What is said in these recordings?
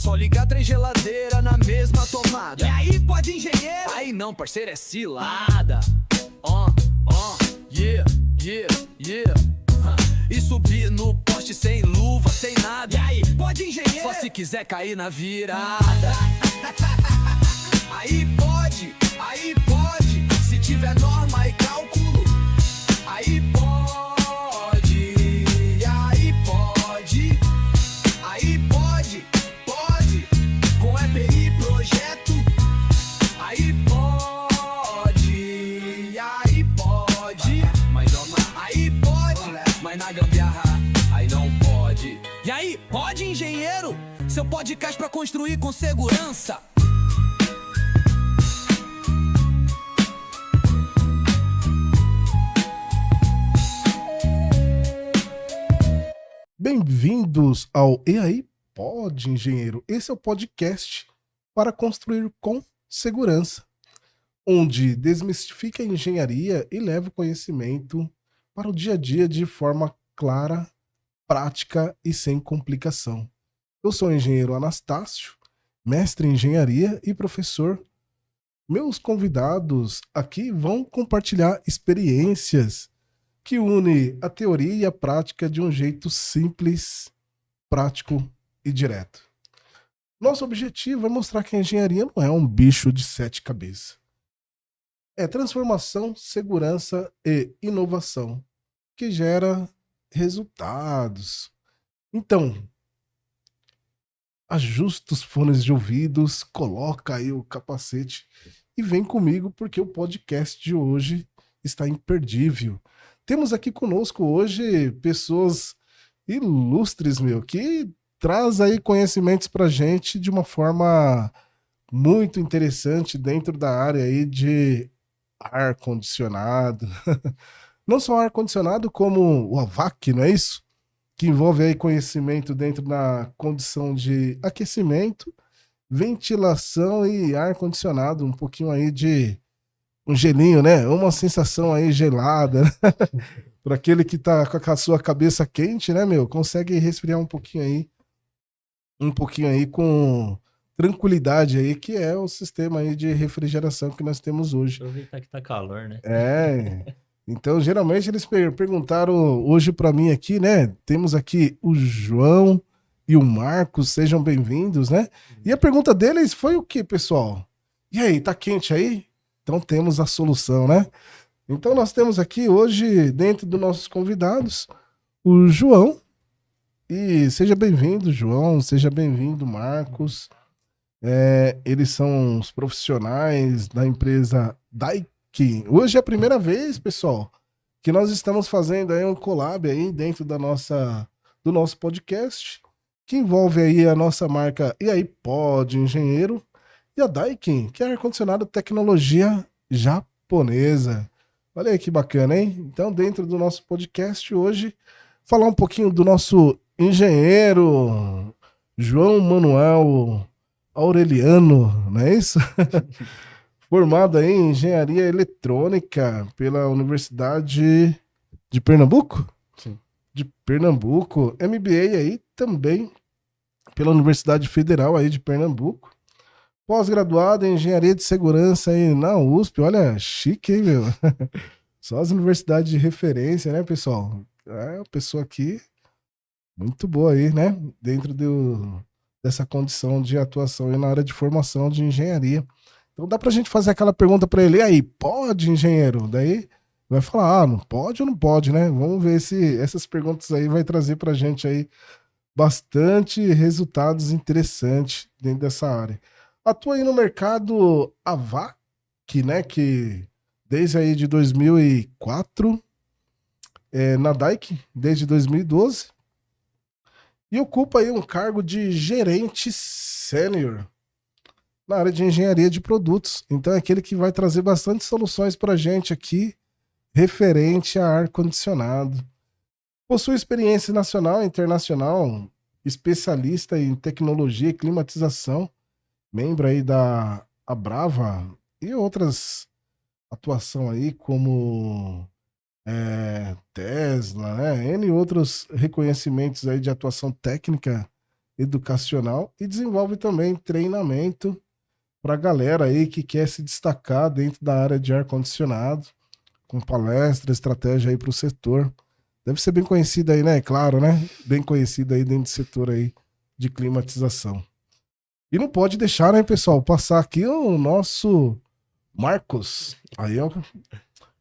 Só ligar 3 geladeiras na mesma tomada. E aí, pode engenheiro? Aí não, parceiro, é cilada. Yeah, yeah, yeah. E subir no poste sem luva, sem nada. E aí, pode engenheiro? Só se quiser cair na virada. Aí pode, se tiver norma e cálculo. Aí pode, com EPI e projeto. Aí pode, mas na gambiarra, aí não pode. E aí, pode engenheiro? Seu podcast pra construir com segurança. Bem-vindos ao E aí, Pode, Engenheiro? Esse é o podcast para construir com segurança, onde desmistifica a engenharia e leva o conhecimento para o dia a dia de forma clara, prática e sem complicação. Eu sou o engenheiro Anastácio, mestre em engenharia e professor. Meus convidados aqui vão compartilhar experiências que une a teoria e a prática de um jeito simples, prático e direto. Nosso objetivo é mostrar que a engenharia não é um bicho de 7 cabeças. É transformação, segurança e inovação que gera resultados. Então, ajusta os fones de ouvidos, coloca aí o capacete e vem comigo porque o podcast de hoje está imperdível. Temos aqui conosco hoje pessoas ilustres, que traz aí conhecimentos pra gente de uma forma muito interessante dentro da área aí de ar-condicionado. Não só ar-condicionado, como o AVAC, não é isso? Que envolve aí conhecimento dentro da condição de aquecimento, ventilação e ar-condicionado, um pouquinho aí de um gelinho, né? Uma sensação aí gelada, né? Para aquele que tá com a sua cabeça quente, né, consegue resfriar um pouquinho aí com tranquilidade aí, que é o sistema aí de refrigeração que nós temos hoje. Aproveitar que tá calor, né? Então, geralmente eles perguntaram hoje para mim aqui, né? Temos aqui o João e o Marcos, sejam bem-vindos, né? E a pergunta deles foi o que, pessoal? E aí, tá quente aí? Então temos a solução, né? Então nós temos aqui hoje, dentro dos nossos convidados, o João. E seja bem-vindo, João, seja bem-vindo, Marcos. Eles são os profissionais da empresa Daikin. Hoje é a primeira vez, pessoal, que nós estamos fazendo aí um collab aí dentro do nosso podcast, que envolve aí a nossa marca E aí Pode, Engenheiro, e a Daikin, que é ar-condicionado tecnologia japonesa. Olha aí que bacana, hein? Então, dentro do nosso podcast hoje, falar um pouquinho do nosso engenheiro João Manuel Aureliano, não é isso? Formado aí em engenharia eletrônica pela Universidade de Pernambuco? Sim. De Pernambuco. MBA aí também pela Universidade Federal aí de Pernambuco. Pós-graduado em engenharia de segurança aí na USP. Olha, chique, hein, Só as universidades de referência, né, pessoal? A pessoa aqui muito boa aí, né? Dentro dessa condição de atuação aí na área de formação de engenharia. Então dá pra gente fazer aquela pergunta pra ele, e aí, pode, engenheiro? Daí vai falar, não pode ou não pode, né? Vamos ver se essas perguntas aí vai trazer pra gente aí bastante resultados interessantes dentro dessa área. Atua aí no mercado AVAC, né? Que desde aí de 2004, na Daikin, desde 2012. E ocupa aí um cargo de gerente sênior na área de engenharia de produtos. Então é aquele que vai trazer bastante soluções para a gente aqui, referente a ar-condicionado. Possui experiência nacional e internacional, especialista em tecnologia e climatização, membro aí da Abrava e outras atuação aí como Tesla, né? N outros reconhecimentos aí de atuação técnica educacional e desenvolve também treinamento para a galera aí que quer se destacar dentro da área de ar-condicionado, com palestra, estratégia aí para o setor. Deve ser bem conhecida aí, né? Claro, né? Bem conhecida aí dentro do setor aí de climatização. E não pode deixar, né, pessoal, passar aqui o nosso Marcos. Aí, ó,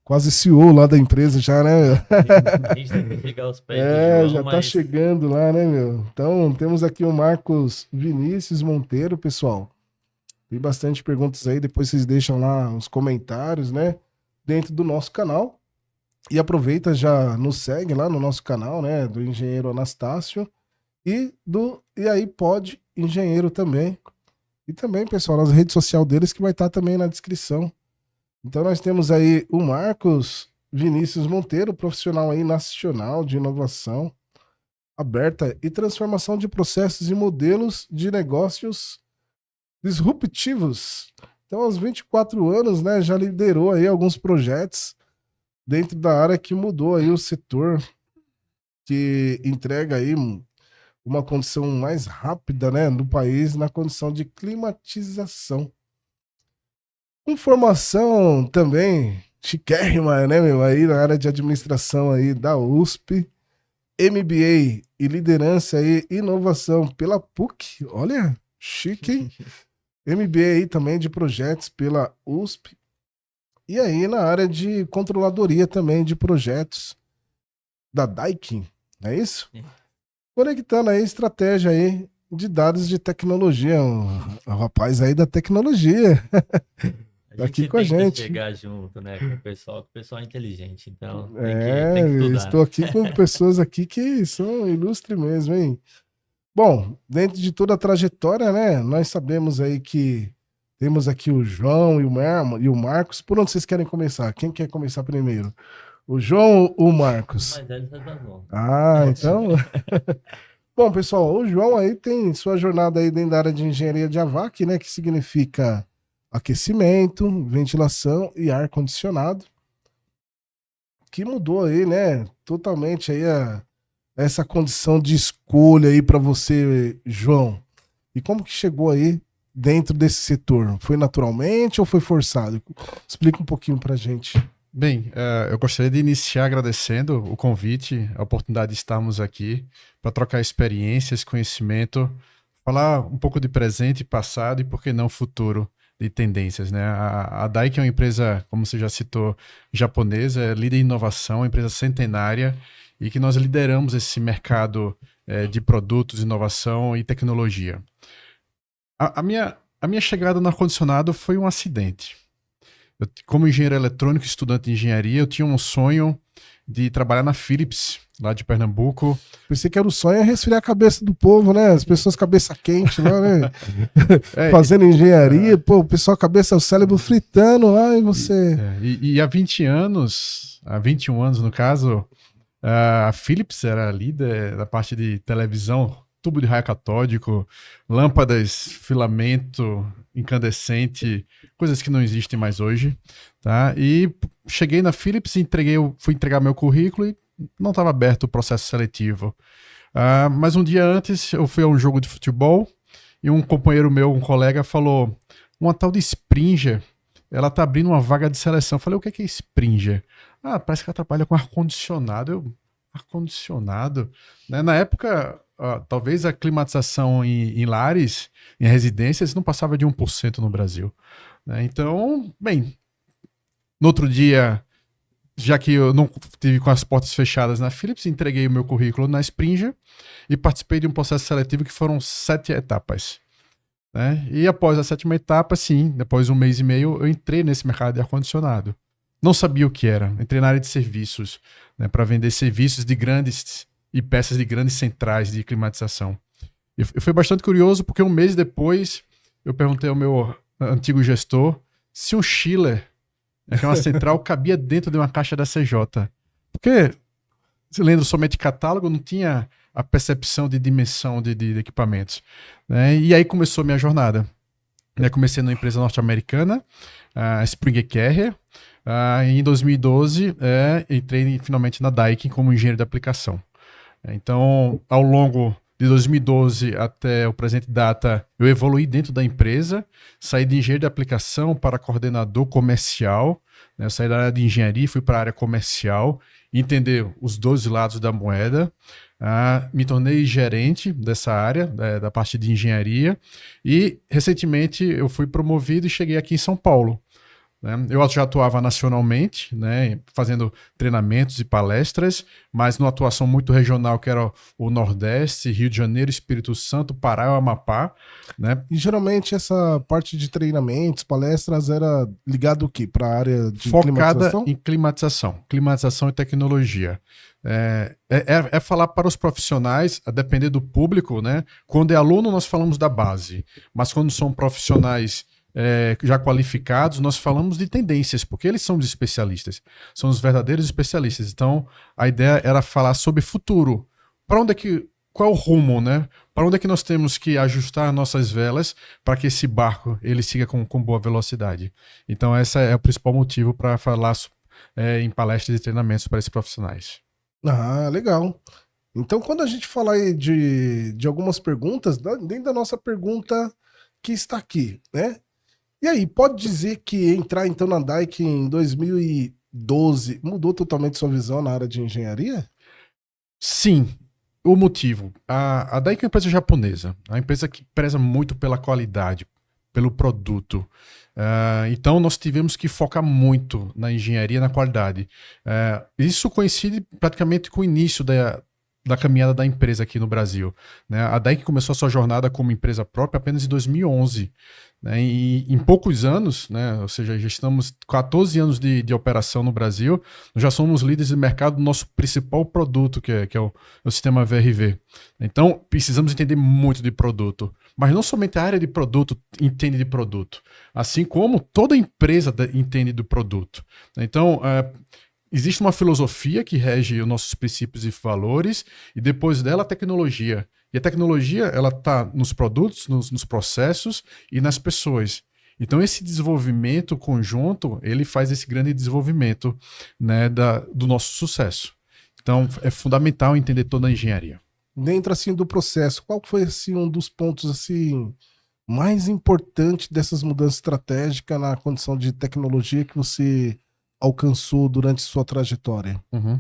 quase CEO lá da empresa já, né? A gente tem que chegar aos pés do João, Já tá chegando lá, né, meu? Então, temos aqui o Marcos Vinícius Monteiro, pessoal. Tem bastante perguntas aí, depois vocês deixam lá os comentários, né? Dentro do nosso canal. E aproveita, já nos segue lá no nosso canal, né? Do Engenheiro Anastácio e do E aí Pode Engenheiro também. E também, pessoal, nas redes sociais deles, que vai estar também na descrição. Então nós temos aí o Marcos Vinícius Monteiro, profissional aí nacional de inovação aberta e transformação de processos e modelos de negócios disruptivos. Então, aos 24 anos, né, já liderou aí alguns projetos dentro da área que mudou aí o setor, que entrega aí uma condição mais rápida, né, no país na condição de climatização. Com formação também chiquérrima, né, meu, aí na área de administração aí da USP, MBA e liderança e inovação pela PUC, olha, chique, hein? MBA aí também de projetos pela USP, e aí na área de controladoria também de projetos da Daikin, é isso? Conectando aí estratégia aí de dados de tecnologia, o rapaz aí da tecnologia. Tá aqui com a gente. Tem que chegar junto, né, com o pessoal, que o pessoal é inteligente, então tem que estudar. Estou aqui com pessoas aqui que são ilustres mesmo, hein? Bom, dentro de toda a trajetória, né, nós sabemos aí que temos aqui o João e o Marcos. Por onde vocês querem começar? Quem quer começar primeiro? O João ou o Marcos? Mas ele tá bom. Ah, então... Bom, pessoal, o João aí tem sua jornada aí dentro da área de engenharia de AVAC, né, que significa aquecimento, ventilação e ar-condicionado, que mudou aí, né, totalmente aí essa condição de escolha aí para você, João. E como que chegou aí dentro desse setor? Foi naturalmente ou foi forçado? Explica um pouquinho pra gente. Bem, eu gostaria de iniciar agradecendo o convite, a oportunidade de estarmos aqui para trocar experiências, conhecimento, falar um pouco de presente, passado e, por que não, futuro de tendências, né? A Daikin é uma empresa, como você já citou, japonesa, é líder em inovação, empresa centenária, e que nós lideramos esse mercado de produtos, inovação e tecnologia. A minha chegada no ar-condicionado foi um acidente. Como engenheiro eletrônico, estudante de engenharia, eu tinha um sonho de trabalhar na Philips, lá de Pernambuco. Pensei que era o sonho resfriar a cabeça do povo, né? As pessoas cabeça quente lá, né? Fazendo engenharia, pô, o pessoal cabeça, o cérebro fritando lá e você... E há 20 anos, há 21 anos no caso, a Philips era líder da parte de televisão, tubo de raio catódico, lâmpadas, filamento incandescente, coisas que não existem mais hoje, tá? E cheguei na Philips, fui entregar meu currículo e não estava aberto o processo seletivo. Mas um dia antes eu fui a um jogo de futebol e um companheiro meu, um colega, falou: uma tal de Springer, ela tá abrindo uma vaga de seleção. Eu falei: o que é Springer? Parece que ela trabalha com ar-condicionado. Ar-condicionado? Né? Na época, talvez a climatização em lares, em residências, não passava de 1% no Brasil. Né? Então, bem, no outro dia, já que eu não tive com as portas fechadas na Philips, entreguei o meu currículo na Springer e participei de um processo seletivo que foram 7 etapas. Né? E após a 7ª etapa, sim, depois de 1 mês e meio, eu entrei nesse mercado de ar-condicionado. Não sabia o que era. Entrei na área de serviços, né, para vender serviços de grandes e peças de grandes centrais de climatização. E foi bastante curioso porque 1 mês depois eu perguntei ao meu antigo gestor se um chiller, que é uma central, cabia dentro de uma caixa da CJ. Porque, lendo somente catálogo, não tinha a percepção de dimensão de equipamentos. Né? E aí começou a minha jornada. Comecei numa empresa norte-americana, a Springer Carrier. Em 2012, entrei finalmente na Daikin como engenheiro de aplicação. Então, ao longo De 2012 até o presente data, eu evoluí dentro da empresa, saí de engenheiro de aplicação para coordenador comercial, né? Eu saí da área de engenharia e fui para a área comercial, entender os dois lados da moeda. Me tornei gerente dessa área, da parte de engenharia, e recentemente eu fui promovido e cheguei aqui em São Paulo. Né? Eu já atuava nacionalmente, né, fazendo treinamentos e palestras, mas numa atuação muito regional, que era o Nordeste, Rio de Janeiro, Espírito Santo, Pará e Amapá. Né? E geralmente essa parte de treinamentos, palestras, era ligado o quê? Para a área de Focada climatização? em climatização e tecnologia. É falar para os profissionais, a depender do público, né? Quando é aluno, nós falamos da base, mas quando são profissionais já qualificados, nós falamos de tendências, porque eles são os especialistas, são os verdadeiros especialistas. Então, a ideia era falar sobre futuro. Qual é o rumo, né? Para onde é que nós temos que ajustar nossas velas para que esse barco ele siga com boa velocidade? Então, esse é o principal motivo para falar em palestras e treinamentos para esses profissionais. Ah, legal. Então, quando a gente fala aí de algumas perguntas, dentro da nossa pergunta que está aqui, né? E aí, pode dizer que entrar então na Daikin em 2012 mudou totalmente sua visão na área de engenharia? Sim, o motivo. A Daikin é uma empresa japonesa, uma empresa que preza muito pela qualidade, pelo produto. Então, nós tivemos que focar muito na engenharia, na qualidade. Isso coincide praticamente com o início da caminhada da empresa aqui no Brasil. Né? A Daikin começou a sua jornada como empresa própria apenas em 2011. Né? E em poucos anos, né? Ou seja, já estamos 14 anos de operação no Brasil, nós já somos líderes de mercado do nosso principal produto, que é o sistema VRV. Então, precisamos entender muito de produto. Mas não somente a área de produto entende de produto, assim como toda empresa entende do produto. Então, existe uma filosofia que rege os nossos princípios e valores, e depois dela a tecnologia. E a tecnologia, ela está nos produtos, nos processos e nas pessoas. Então, esse desenvolvimento conjunto, ele faz esse grande desenvolvimento, né, do nosso sucesso. Então, é fundamental entender toda a engenharia. Dentro assim do processo, qual foi assim um dos pontos assim mais importantes dessas mudanças estratégicas na condição de tecnologia que você alcançou durante sua trajetória? Uhum.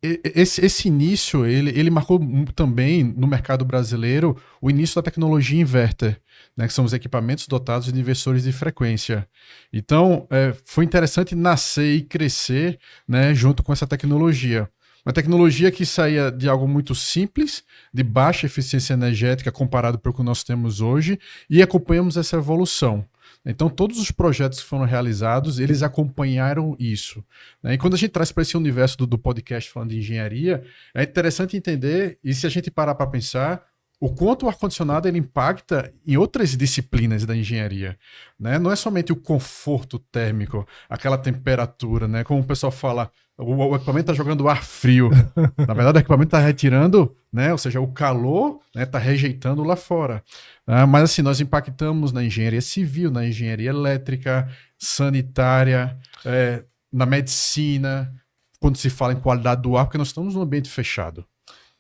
Esse início, ele marcou também no mercado brasileiro o início da tecnologia inverter, né, que são os equipamentos dotados de inversores de frequência. Então, foi interessante nascer e crescer, né, junto com essa tecnologia. Uma tecnologia que saía de algo muito simples, de baixa eficiência energética comparado com o que nós temos hoje, e acompanhamos essa evolução. Então, todos os projetos que foram realizados, eles acompanharam isso. Né? E quando a gente traz para esse universo do podcast falando de engenharia, é interessante entender, e se a gente parar para pensar, o quanto o ar-condicionado ele impacta em outras disciplinas da engenharia. Né? Não é somente o conforto térmico, aquela temperatura, né? Como o pessoal fala, o equipamento está jogando ar frio. Na verdade, o equipamento está retirando, né? Ou seja, o calor está rejeitando lá fora. Mas assim, nós impactamos na engenharia civil, na engenharia elétrica, sanitária, na medicina, quando se fala em qualidade do ar, porque nós estamos num ambiente fechado.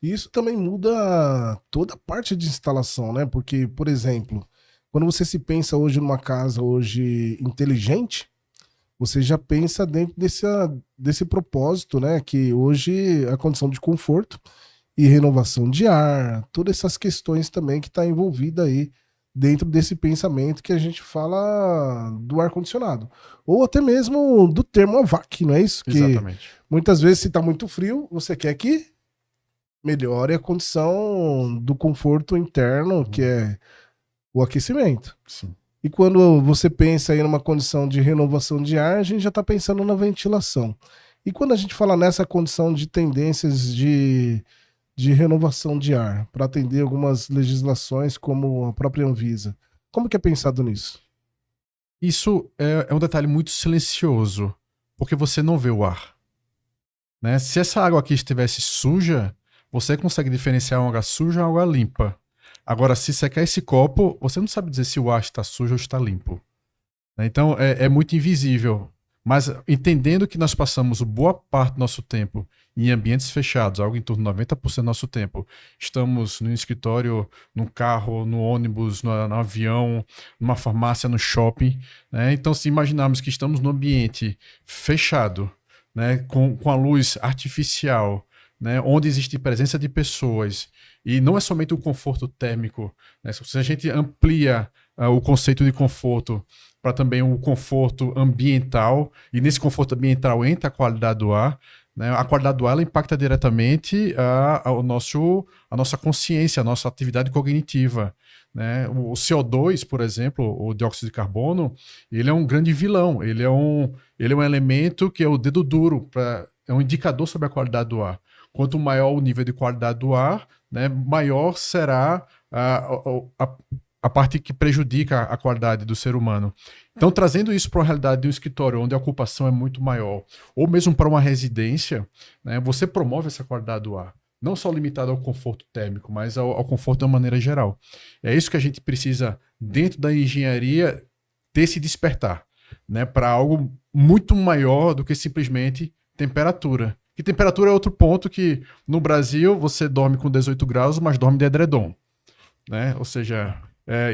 E isso também muda toda a parte de instalação, né? Porque, por exemplo, quando você se pensa hoje numa casa hoje inteligente, você já pensa dentro desse propósito, né? Que hoje a condição de conforto e renovação de ar, todas essas questões também que está envolvida aí dentro desse pensamento que a gente fala do ar-condicionado. Ou até mesmo do termo AVAC, não é isso? Exatamente. Que muitas vezes, se está muito frio, você quer que melhore a condição do conforto interno, que é o aquecimento. Sim. E quando você pensa aí numa condição de renovação de ar, a gente já está pensando na ventilação. E quando a gente fala nessa condição de tendências de renovação de ar, para atender algumas legislações como a própria Anvisa, como que é pensado nisso? Isso é um detalhe muito silencioso, porque você não vê o ar. Né? Se essa água aqui estivesse suja, você consegue diferenciar uma água suja ou uma água limpa. Agora, se secar esse copo, você não sabe dizer se o ar está sujo ou está limpo. Então, é muito invisível. Mas entendendo que nós passamos boa parte do nosso tempo em ambientes fechados, algo em torno de 90% do nosso tempo, estamos no escritório, no carro, no ônibus, no avião, numa farmácia, no shopping, né? Então, se imaginarmos que estamos num ambiente fechado, né, com a luz artificial, né, onde existe presença de pessoas, e não é somente o conforto térmico, né? Se a gente amplia o conceito de conforto para também o conforto ambiental, e nesse conforto ambiental entra a qualidade do ar, né? A qualidade do ar ela impacta diretamente a nossa consciência, a nossa atividade cognitiva, né? O CO2, por exemplo, o dióxido de carbono, ele é um grande vilão, ele é um elemento que é o dedo duro, é um indicador sobre a qualidade do ar. Quanto maior o nível de qualidade do ar, né, maior será a parte que prejudica a qualidade do ser humano. Então, trazendo isso para uma realidade de um escritório onde a ocupação é muito maior, ou mesmo para uma residência, né, você promove essa qualidade do ar. Não só limitado ao conforto térmico, mas ao conforto de uma maneira geral. É isso que a gente precisa, dentro da engenharia, ter se despertar, né, para algo muito maior do que simplesmente temperatura. E temperatura é outro ponto que, no Brasil, você dorme com 18 graus, mas dorme de edredom, né? Ou seja,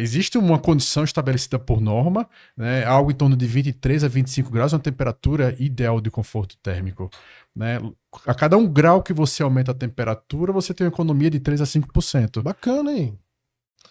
existe uma condição estabelecida por norma, né? Algo em torno de 23 a 25 graus, uma temperatura ideal de conforto térmico, né? A cada 1 grau que você aumenta a temperatura, você tem uma economia de 3 a 5%. Bacana, hein?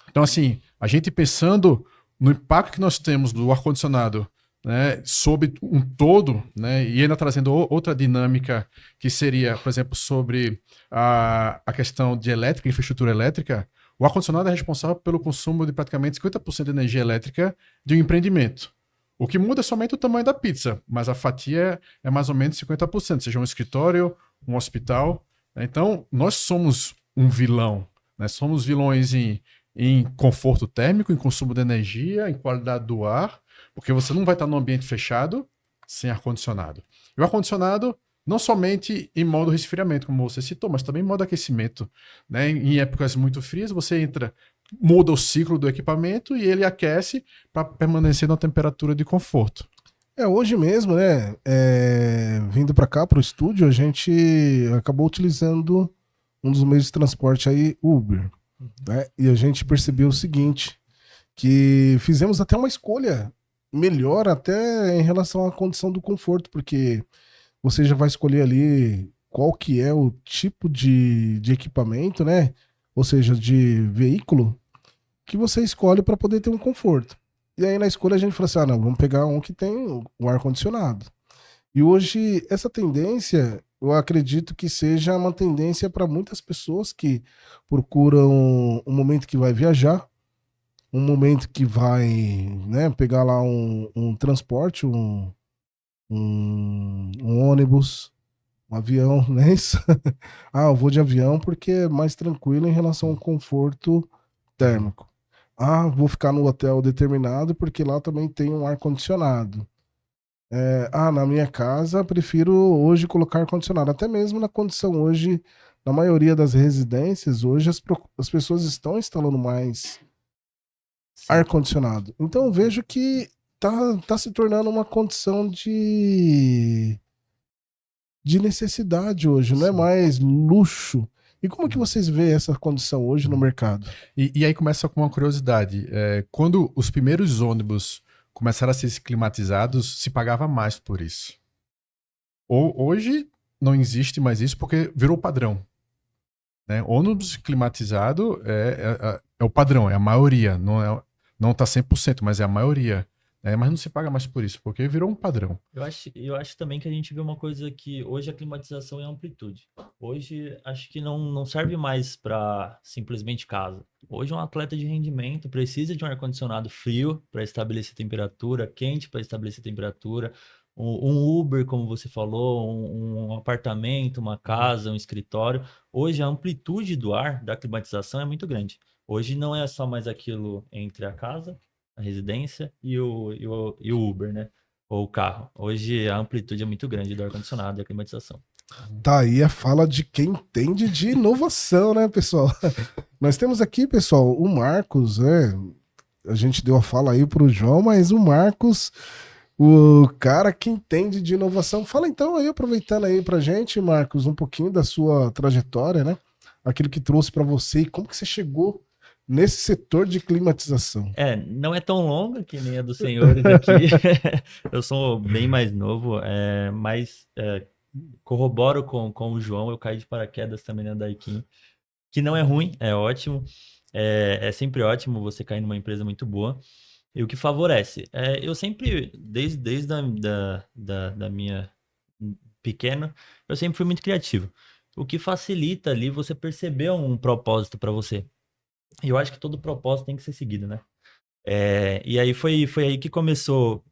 Então, assim, a gente pensando no impacto que nós temos do ar-condicionado, né, sobre um todo, né, e ainda trazendo outra dinâmica que seria, por exemplo, sobre a questão de elétrica, infraestrutura elétrica, o ar-condicionado é responsável pelo consumo de praticamente 50% de energia elétrica de um empreendimento. O que muda é somente o tamanho da pizza, mas a fatia é mais ou menos 50%, seja um escritório, um hospital. Então, nós somos um vilão, né? Somos vilões em conforto térmico, em consumo de energia, em qualidade do ar, porque você não vai estar num ambiente fechado sem ar-condicionado. E o ar-condicionado, não somente em modo resfriamento, como você citou, mas também em modo aquecimento, né? Em épocas muito frias, você muda o ciclo do equipamento e ele aquece para permanecer na temperatura de conforto. Hoje mesmo, né, vindo para cá, para o estúdio, a gente acabou utilizando um dos meios de transporte aí, Uber, né? E a gente percebeu o seguinte, que fizemos até uma escolha melhor até em relação à condição do conforto, porque você já vai escolher ali qual que é o tipo de equipamento, né? Ou seja, de veículo que você escolhe para poder ter um conforto. E aí na escolha a gente falou assim, não, vamos pegar um que tem o ar-condicionado. E hoje essa tendência, eu acredito que seja uma tendência para muitas pessoas que procuram um momento que vai viajar, um momento que vai, né, pegar lá um transporte, um ônibus, um avião, não é isso? Eu vou de avião porque é mais tranquilo em relação ao conforto térmico. Vou ficar no hotel determinado porque lá também tem um ar-condicionado. Na minha casa prefiro hoje colocar ar-condicionado. Até mesmo na condição hoje, na maioria das residências, hoje as pessoas estão instalando mais ar-condicionado. Então eu vejo que tá se tornando uma condição de necessidade hoje, não é mais luxo. E como que vocês veem essa condição hoje no mercado? E aí começa com uma curiosidade. Quando os primeiros ônibus começaram a ser climatizados, se pagava mais por isso. Hoje não existe mais isso porque virou padrão, né? Ônibus climatizado é o padrão, é a maioria. Não está 100%, mas é a maioria. Mas não se paga mais por isso, porque virou um padrão. Eu acho também que a gente vê uma coisa que hoje a climatização é amplitude. Hoje acho que não serve mais para simplesmente casa. Hoje um atleta de rendimento precisa de um ar-condicionado frio para estabelecer temperatura, quente para estabelecer temperatura, um Uber, como você falou, um apartamento, uma casa, um escritório. Hoje a amplitude do ar da climatização é muito grande. Hoje não é só mais aquilo entre a casa, a residência e o Uber, né? Ou o carro. Hoje a amplitude é muito grande do ar-condicionado e a climatização. Tá aí a fala de quem entende de inovação, né, pessoal? Nós temos aqui, pessoal, o Marcos, né? A gente deu a fala aí pro João, mas o Marcos O cara que entende de inovação. Fala então aí, aproveitando aí pra gente, Marcos, um pouquinho da sua trajetória, né? Aquilo que trouxe pra você e como que você chegou nesse setor de climatização. Não é tão longa que nem a dos senhores aqui. Eu sou bem mais novo, mas corroboro com o João. Eu caí de paraquedas também na Daikin, que não é ruim, é ótimo. É sempre ótimo você cair numa empresa muito boa. E o que favorece? Eu sempre, desde da minha pequena, eu sempre fui muito criativo. O que facilita ali você perceber um propósito para você. E eu acho que todo propósito tem que ser seguido, né? E aí foi aí que começou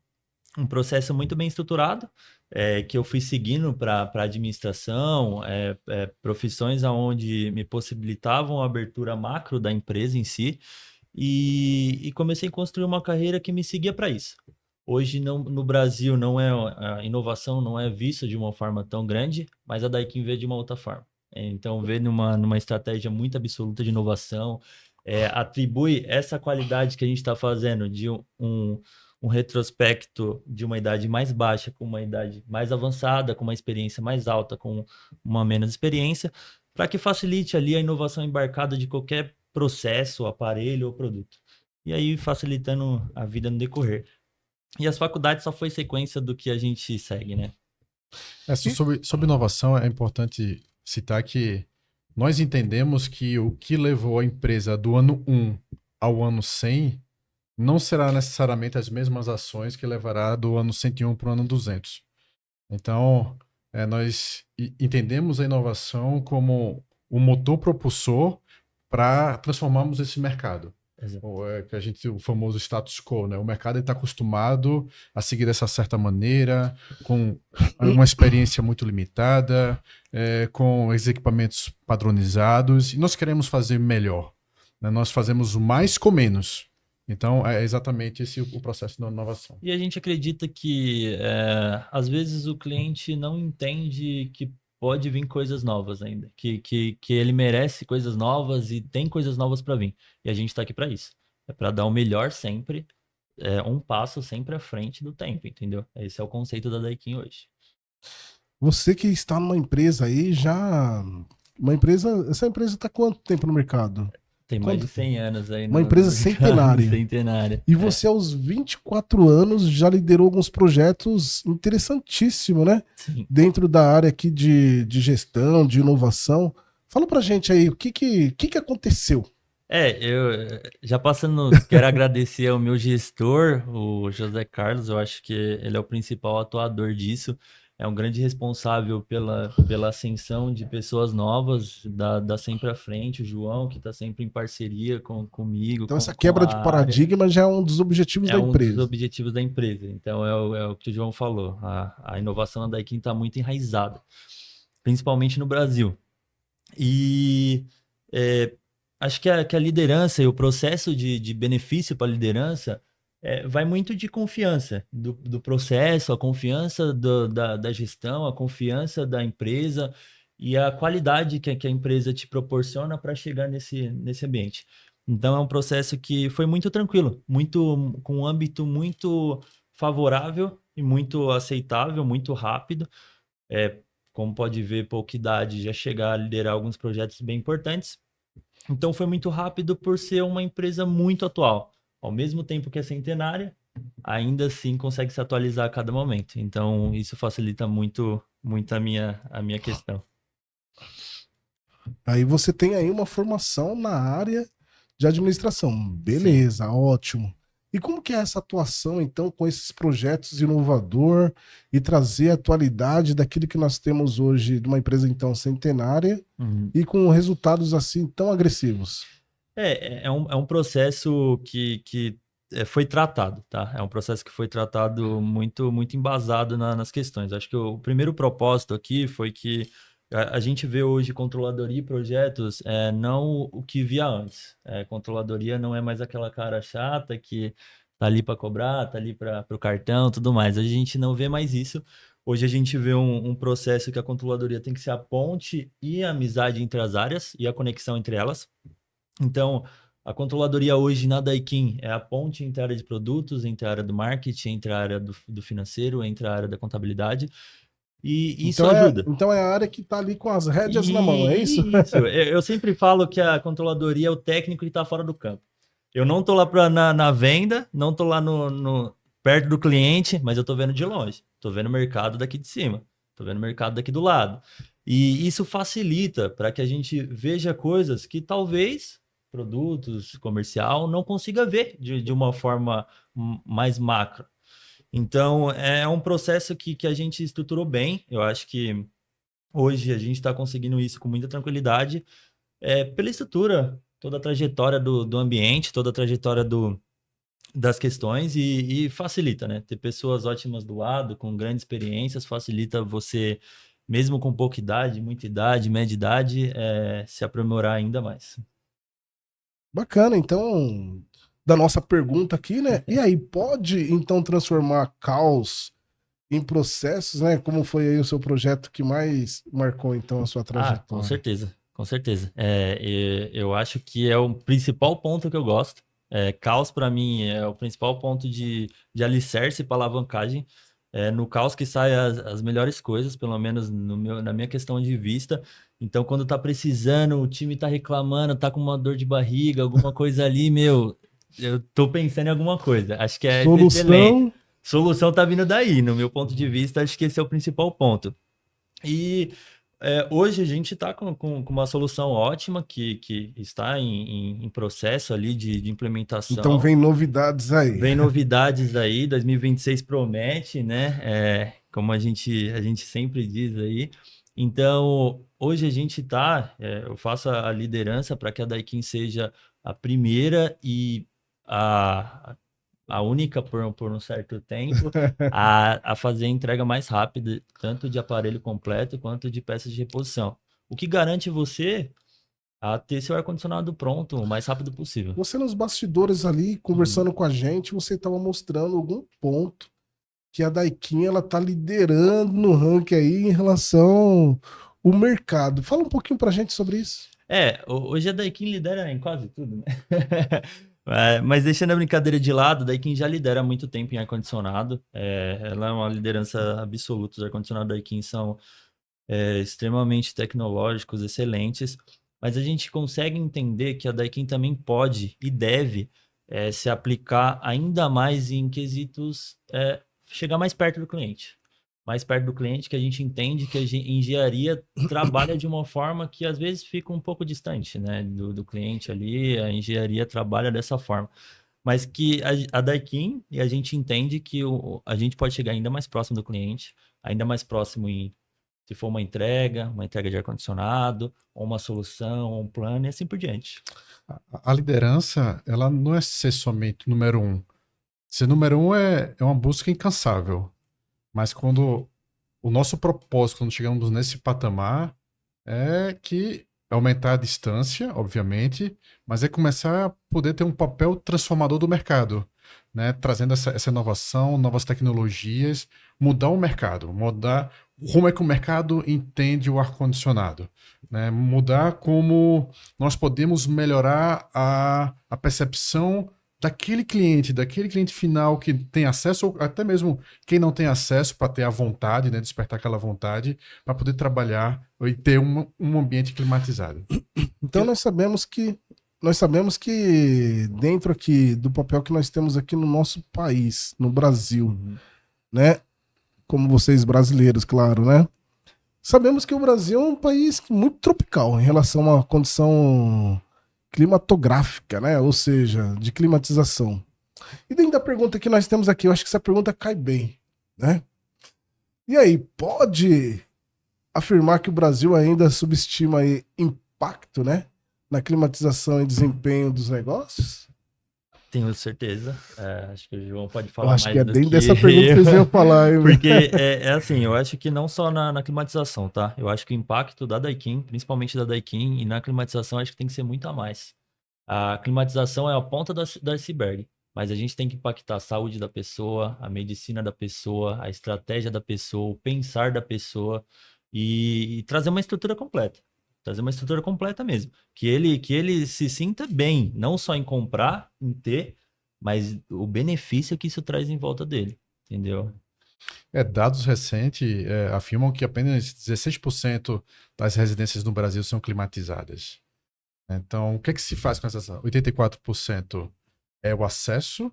um processo muito bem estruturado, que eu fui seguindo para administração, profissões aonde me possibilitavam a abertura macro da empresa em si, e comecei a construir uma carreira que me seguia para isso. Hoje no Brasil a inovação não é vista de uma forma tão grande, mas a Daikin vê de uma outra forma. Então vê numa estratégia muito absoluta de inovação, atribui essa qualidade que a gente está fazendo de um retrospecto de uma idade mais baixa com uma idade mais avançada, com uma experiência mais alta, com uma menos experiência, para que facilite ali a inovação embarcada de qualquer processo, aparelho ou produto. E aí facilitando a vida no decorrer. E as faculdades só foi sequência do que a gente segue, né? Sobre inovação, é importante citar que nós entendemos que o que levou a empresa do ano 1 ao ano 100 não será necessariamente as mesmas ações que levará do ano 101 para o ano 200. Então, nós entendemos a inovação como um motor propulsor para transformarmos esse mercado. O famoso status quo, né? O mercado está acostumado a seguir dessa certa maneira, com uma experiência muito limitada, com os equipamentos padronizados, e nós queremos fazer melhor, né? Nós fazemos mais com menos. Então, é exatamente esse o processo da inovação. E a gente acredita que, às vezes, o cliente não entende que pode vir coisas novas ainda, que ele merece coisas novas e tem coisas novas para vir. E a gente está aqui para isso. É para dar o melhor sempre, um passo sempre à frente do tempo, entendeu? Esse é o conceito da Daikin hoje. Você que está numa empresa aí, essa empresa está quanto tempo no mercado? Tem mais de 100 anos aí. Uma empresa centenária. Centenária. E você, aos 24 anos, já liderou alguns projetos interessantíssimos, né? Sim. Dentro da área aqui de gestão, de inovação. Fala pra gente aí, o que aconteceu? Eu já passando, quero agradecer ao meu gestor, o José Carlos. Eu acho que ele é o principal atuador disso. É um grande responsável pela ascensão de pessoas novas, da sempre à frente, o João, que está sempre em parceria comigo. Então, essa quebra de paradigma já é um dos objetivos da empresa. É um dos objetivos da empresa. Então, é o que o João falou. A inovação da Daikin está muito enraizada, principalmente no Brasil. E acho que a liderança e o processo de benefício para a liderança vai muito de confiança do processo, a confiança da gestão, a confiança da empresa e a qualidade que a empresa te proporciona para chegar nesse ambiente. Então, é um processo que foi muito tranquilo, com um âmbito muito favorável e muito aceitável, muito rápido. Como pode ver, pouca idade, já chegar a liderar alguns projetos bem importantes. Então, foi muito rápido por ser uma empresa muito atual. Ao mesmo tempo que é centenária, ainda assim consegue se atualizar a cada momento. Então, isso facilita muito a minha questão. Aí você tem aí uma formação na área de administração. Beleza, sim. Ótimo. E como que é essa atuação, então, com esses projetos inovador e trazer a atualidade daquilo que nós temos hoje de uma empresa, então, centenária e com resultados, assim, tão agressivos? É um processo que foi tratado, tá? É um processo que foi tratado muito, muito embasado nas questões. Acho que o primeiro propósito aqui foi que a gente vê hoje controladoria e projetos não o que via antes. Controladoria não é mais aquela cara chata que tá ali para cobrar, tá ali para o cartão, tudo mais. A gente não vê mais isso. Hoje a gente vê um processo que a controladoria tem que ser a ponte e a amizade entre as áreas e a conexão entre elas. Então, A controladoria hoje na Daikin é a ponte entre a área de produtos, entre a área do marketing, entre a área do financeiro, entre a área da contabilidade. E isso ajuda. Então é a área que tá ali com as rédeas na mão, é isso? Isso. Eu sempre falo que a controladoria é o técnico que está fora do campo. Eu não tô lá na venda, não tô lá perto do cliente, mas eu tô vendo de longe. Tô vendo o mercado daqui de cima. Tô vendo o mercado daqui do lado. E isso facilita para que a gente veja coisas que talvez produtos comercial não consiga ver de uma forma mais macro. Então, é um processo que a gente estruturou bem. Eu acho que hoje a gente está conseguindo isso com muita tranquilidade, pela estrutura, toda a trajetória do ambiente, toda a trajetória das questões e facilita, né? Ter pessoas ótimas do lado, com grandes experiências, facilita você, mesmo com pouca idade, muita idade, média idade, se aprimorar ainda mais. Bacana, então, da nossa pergunta aqui, né? E aí, pode então transformar caos em processos, né? Como foi aí o seu projeto que mais marcou então a sua trajetória? Com certeza, com certeza. Eu acho que é o principal ponto que eu gosto. Caos, para mim, é o principal ponto de alicerce para alavancagem. No caos que saem as melhores coisas, pelo menos na minha questão de vista. Então, quando tá precisando, o time tá reclamando, tá com uma dor de barriga, alguma coisa ali, meu, eu tô pensando em alguma coisa. Acho que é excelente. Solução. Solução tá vindo daí, no meu ponto de vista, acho que esse é o principal ponto. E hoje a gente está com uma solução ótima que está em processo ali de implementação. Então vem novidades aí. Vem novidades aí, 2026 promete, né? Como a gente sempre diz aí. Então, hoje a gente está, eu faço a liderança para que a Daikin seja a primeira e a única por um certo tempo a fazer a entrega mais rápida, tanto de aparelho completo quanto de peças de reposição. O que garante você a ter seu ar-condicionado pronto o mais rápido possível. Você nos bastidores ali, conversando com a gente, você estava mostrando algum ponto que a Daikin ela tá liderando no ranking aí em relação ao mercado. Fala um pouquinho pra gente sobre isso. Hoje a Daikin lidera em quase tudo, né? Mas deixando a brincadeira de lado, a Daikin já lidera há muito tempo em ar-condicionado. Ela é uma liderança absoluta. Os ar-condicionados da Daikin são extremamente tecnológicos, excelentes. Mas a gente consegue entender que a Daikin também pode e deve se aplicar ainda mais em quesitos, chegar mais perto do cliente. Mais perto do cliente, que a gente entende que a engenharia trabalha de uma forma que às vezes fica um pouco distante, né, do cliente ali, a engenharia trabalha dessa forma. Mas que a Daikin, e a gente entende que a gente pode chegar ainda mais próximo do cliente, ainda mais próximo se for uma entrega de ar-condicionado, ou uma solução, ou um plano, e assim por diante. A liderança, ela não é ser somente número um. Ser número um é uma busca incansável. Mas quando o nosso propósito, quando chegamos nesse patamar, é que aumentar a distância, obviamente, mas é começar a poder ter um papel transformador do mercado, né? Trazendo essa inovação, novas tecnologias, mudar o mercado, mudar como é que o mercado entende o ar-condicionado, né? Mudar como nós podemos melhorar a percepção daquele cliente final que tem acesso, ou até mesmo quem não tem acesso, para ter a vontade, né, despertar aquela vontade, para poder trabalhar e ter um ambiente climatizado. Então nós sabemos que dentro aqui do papel que nós temos aqui no nosso país, no Brasil, né, como vocês brasileiros, claro, né, sabemos que o Brasil é um país muito tropical em relação à condição climatográfica, né? Ou seja, de climatização. E dentro da pergunta que nós temos aqui, eu acho que essa pergunta cai bem, né? E aí, pode afirmar que o Brasil ainda subestima aí impacto, né? Na climatização e desempenho dos negócios? Tenho certeza. Acho que o João pode falar eu acho mais que é do dentro que dessa pergunta que vocês iam falar, hein? Porque assim, eu acho que não só na climatização, tá? Eu acho que o impacto da Daikin, principalmente da Daikin, e na climatização, acho que tem que ser muito a mais. A climatização é a ponta do iceberg, mas a gente tem que impactar a saúde da pessoa, a medicina da pessoa, a estratégia da pessoa, o pensar da pessoa e trazer uma estrutura completa. Trazer uma estrutura completa mesmo. Que ele se sinta bem, não só em comprar, em ter, mas o benefício que isso traz em volta dele. Entendeu? Dados recentes afirmam que apenas 16% das residências no Brasil são climatizadas. Então, o que é que se faz com essas 84%? É o acesso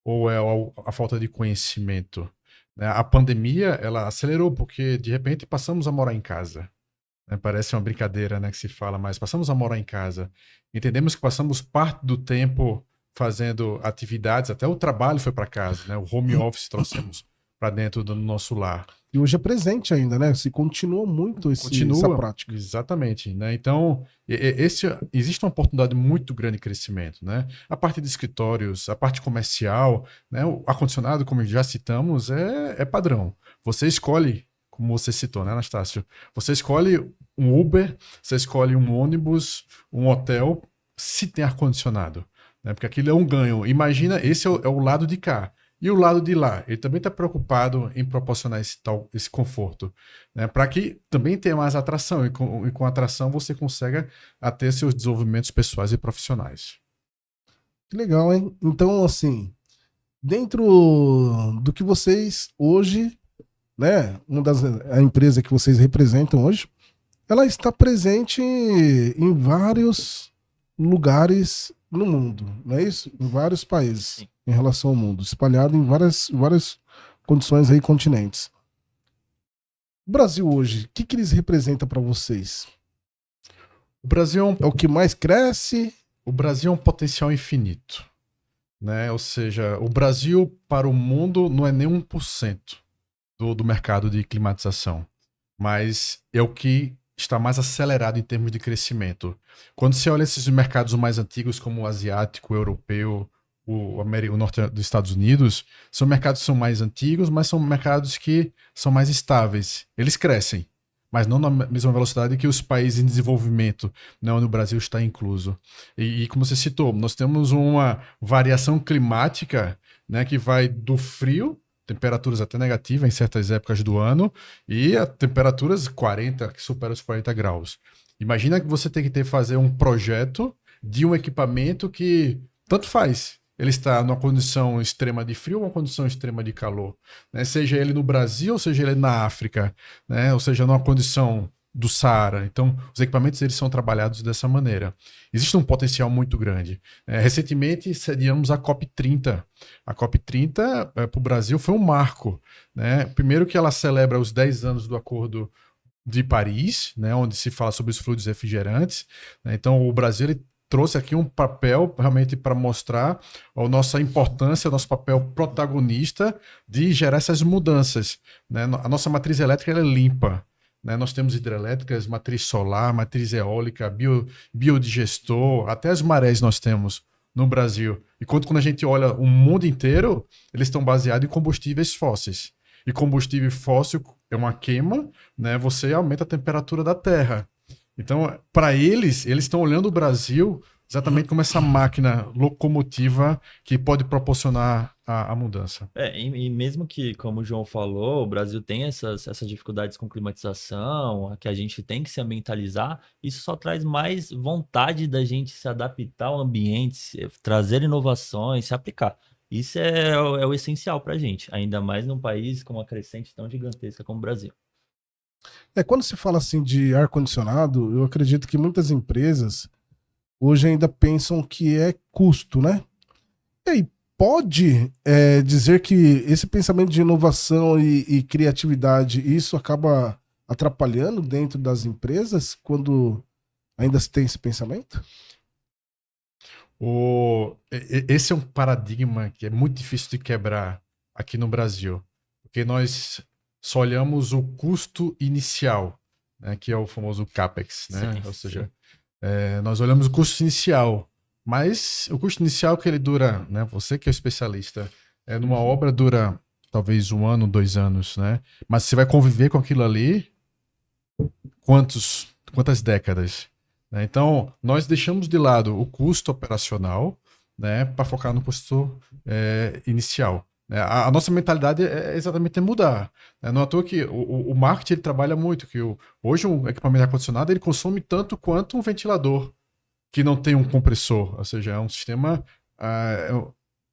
ou é a falta de conhecimento? Né? A pandemia, ela acelerou porque, de repente, passamos a morar em casa. Né? Parece uma brincadeira, né, que se fala, mas passamos a morar em casa. Entendemos que passamos parte do tempo fazendo atividades, até o trabalho foi para casa, né? O home office trouxemos para dentro do nosso lar. E hoje é presente ainda, né? Se continua muito essa prática. Exatamente, né? Então, existe uma oportunidade muito grande de crescimento, né? A parte de escritórios, a parte comercial, né? O ar-condicionado, como já citamos, é padrão. Você escolhe, como você citou, né, Anastácio? Você escolhe um Uber, você escolhe um ônibus, um hotel, se tem ar-condicionado, né? Porque aquilo é um ganho. Imagina, esse é o lado de cá. E o lado de lá, ele também está preocupado em proporcionar esse conforto, né? Para que também tenha mais atração, e com atração você consegue ter seus desenvolvimentos pessoais e profissionais. Que legal, hein? Então, assim, dentro do que vocês hoje, né, a empresa que vocês representam hoje, ela está presente em vários lugares no mundo, não é isso? Em vários países. Sim. Em relação ao mundo, espalhado em várias condições aí, continentes. O Brasil hoje, o que eles representam para vocês? O Brasil é o que mais cresce? O Brasil é um potencial infinito, né? Ou seja, o Brasil para o mundo não é nem 1% do mercado de climatização, mas é o que está mais acelerado em termos de crescimento. Quando você olha esses mercados mais antigos, como o asiático, o europeu, o norte dos Estados Unidos, são mercados que são mais antigos, mas são mercados que são mais estáveis. Eles crescem, mas não na mesma velocidade que os países em desenvolvimento, né, onde o Brasil está incluso. E como você citou, nós temos uma variação climática, né, que vai do frio, temperaturas até negativas em certas épocas do ano, e a temperaturas 40, que superam os 40 graus. Imagina que você tem que fazer um projeto de um equipamento que tanto faz. Ele está numa condição extrema de frio ou uma condição extrema de calor, né? Seja ele no Brasil ou seja ele na África, né? Ou seja, numa condição do Saara. Então, os equipamentos eles são trabalhados dessa maneira. Existe um potencial muito grande. Recentemente, sediamos a COP30. A COP30 para o Brasil foi um marco, né? Primeiro que ela celebra os 10 anos do Acordo de Paris, né? Onde se fala sobre os fluidos refrigerantes, né? Então, o Brasil ele trouxe aqui um papel realmente para mostrar a nossa importância, o nosso papel protagonista de gerar essas mudanças, né? A nossa matriz elétrica ela é limpa, né? Nós temos hidrelétricas, matriz solar, matriz eólica, biodigestor, até as marés nós temos no Brasil. E quando a gente olha o mundo inteiro, eles estão baseados em combustíveis fósseis. E combustível fóssil é uma queima, né? Você aumenta a temperatura da Terra. Então, para eles estão olhando o Brasil exatamente como essa máquina locomotiva que pode proporcionar a mudança. E mesmo que, como o João falou, o Brasil tem essas dificuldades com climatização, que a gente tem que se ambientalizar, isso só traz mais vontade da gente se adaptar ao ambiente, trazer inovações, se aplicar. Isso é o essencial para a gente, ainda mais num país com uma crescente tão gigantesca como o Brasil. Quando se fala assim de ar-condicionado, eu acredito que muitas empresas hoje ainda pensam que é custo, né? E aí, pode dizer que esse pensamento de inovação e criatividade, isso acaba atrapalhando dentro das empresas quando ainda se tem esse pensamento? Esse é um paradigma que é muito difícil de quebrar aqui no Brasil, porque nós só olhamos o custo inicial, né, que é o famoso CAPEX, né? Sim, ou seja, nós olhamos o custo inicial, mas o custo inicial que ele dura, né, você que é especialista, numa obra dura talvez 1 ano, 2 anos, né? Mas você vai conviver com aquilo ali quantas décadas? Né? Então, nós deixamos de lado o custo operacional, né, para focar no custo inicial. A nossa mentalidade é exatamente mudar. Não é à toa que o marketing ele trabalha muito, que hoje um equipamento de ar-condicionado ele consome tanto quanto um ventilador que não tem um compressor, ou seja, é um sistema, é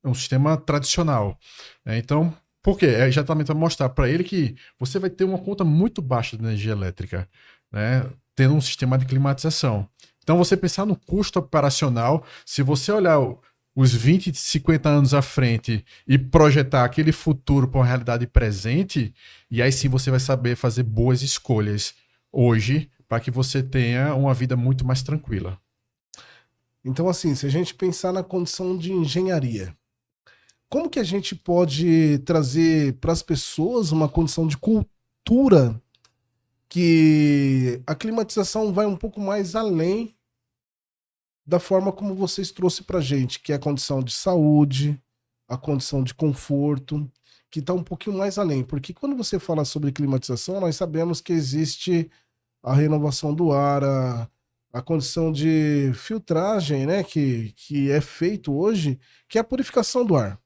um sistema tradicional. Então, por quê? É exatamente para mostrar para ele que você vai ter uma conta muito baixa de energia elétrica, né, tendo um sistema de climatização. Então, você pensar no custo operacional, se você olhar os 20, 50 anos à frente e projetar aquele futuro para uma realidade presente, e aí sim você vai saber fazer boas escolhas hoje para que você tenha uma vida muito mais tranquila. Então, assim, se a gente pensar na condição de engenharia, como que a gente pode trazer para as pessoas uma condição de cultura que a climatização vai um pouco mais além da forma como vocês trouxeram para a gente, que é a condição de saúde, a condição de conforto, que está um pouquinho mais além. Porque quando você fala sobre climatização, nós sabemos que existe a renovação do ar, a condição de filtragem, né, que é feito hoje, que é a purificação do ar.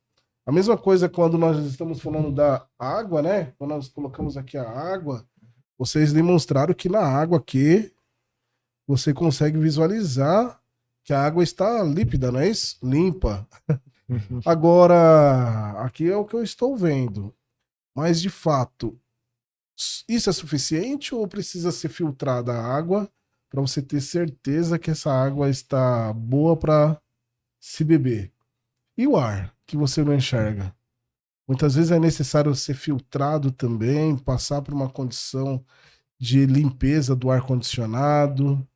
A mesma coisa quando nós estamos falando da água, né? Quando nós colocamos aqui a água, vocês demonstraram que na água aqui você consegue visualizar que a água está límpida, não é isso? Limpa. Agora, aqui é o que eu estou vendo. Mas, de fato, isso é suficiente ou precisa ser filtrada a água para você ter certeza que essa água está boa para se beber? E o ar, que você não enxerga? Muitas vezes é necessário ser filtrado também, passar por uma condição de limpeza do ar-condicionado,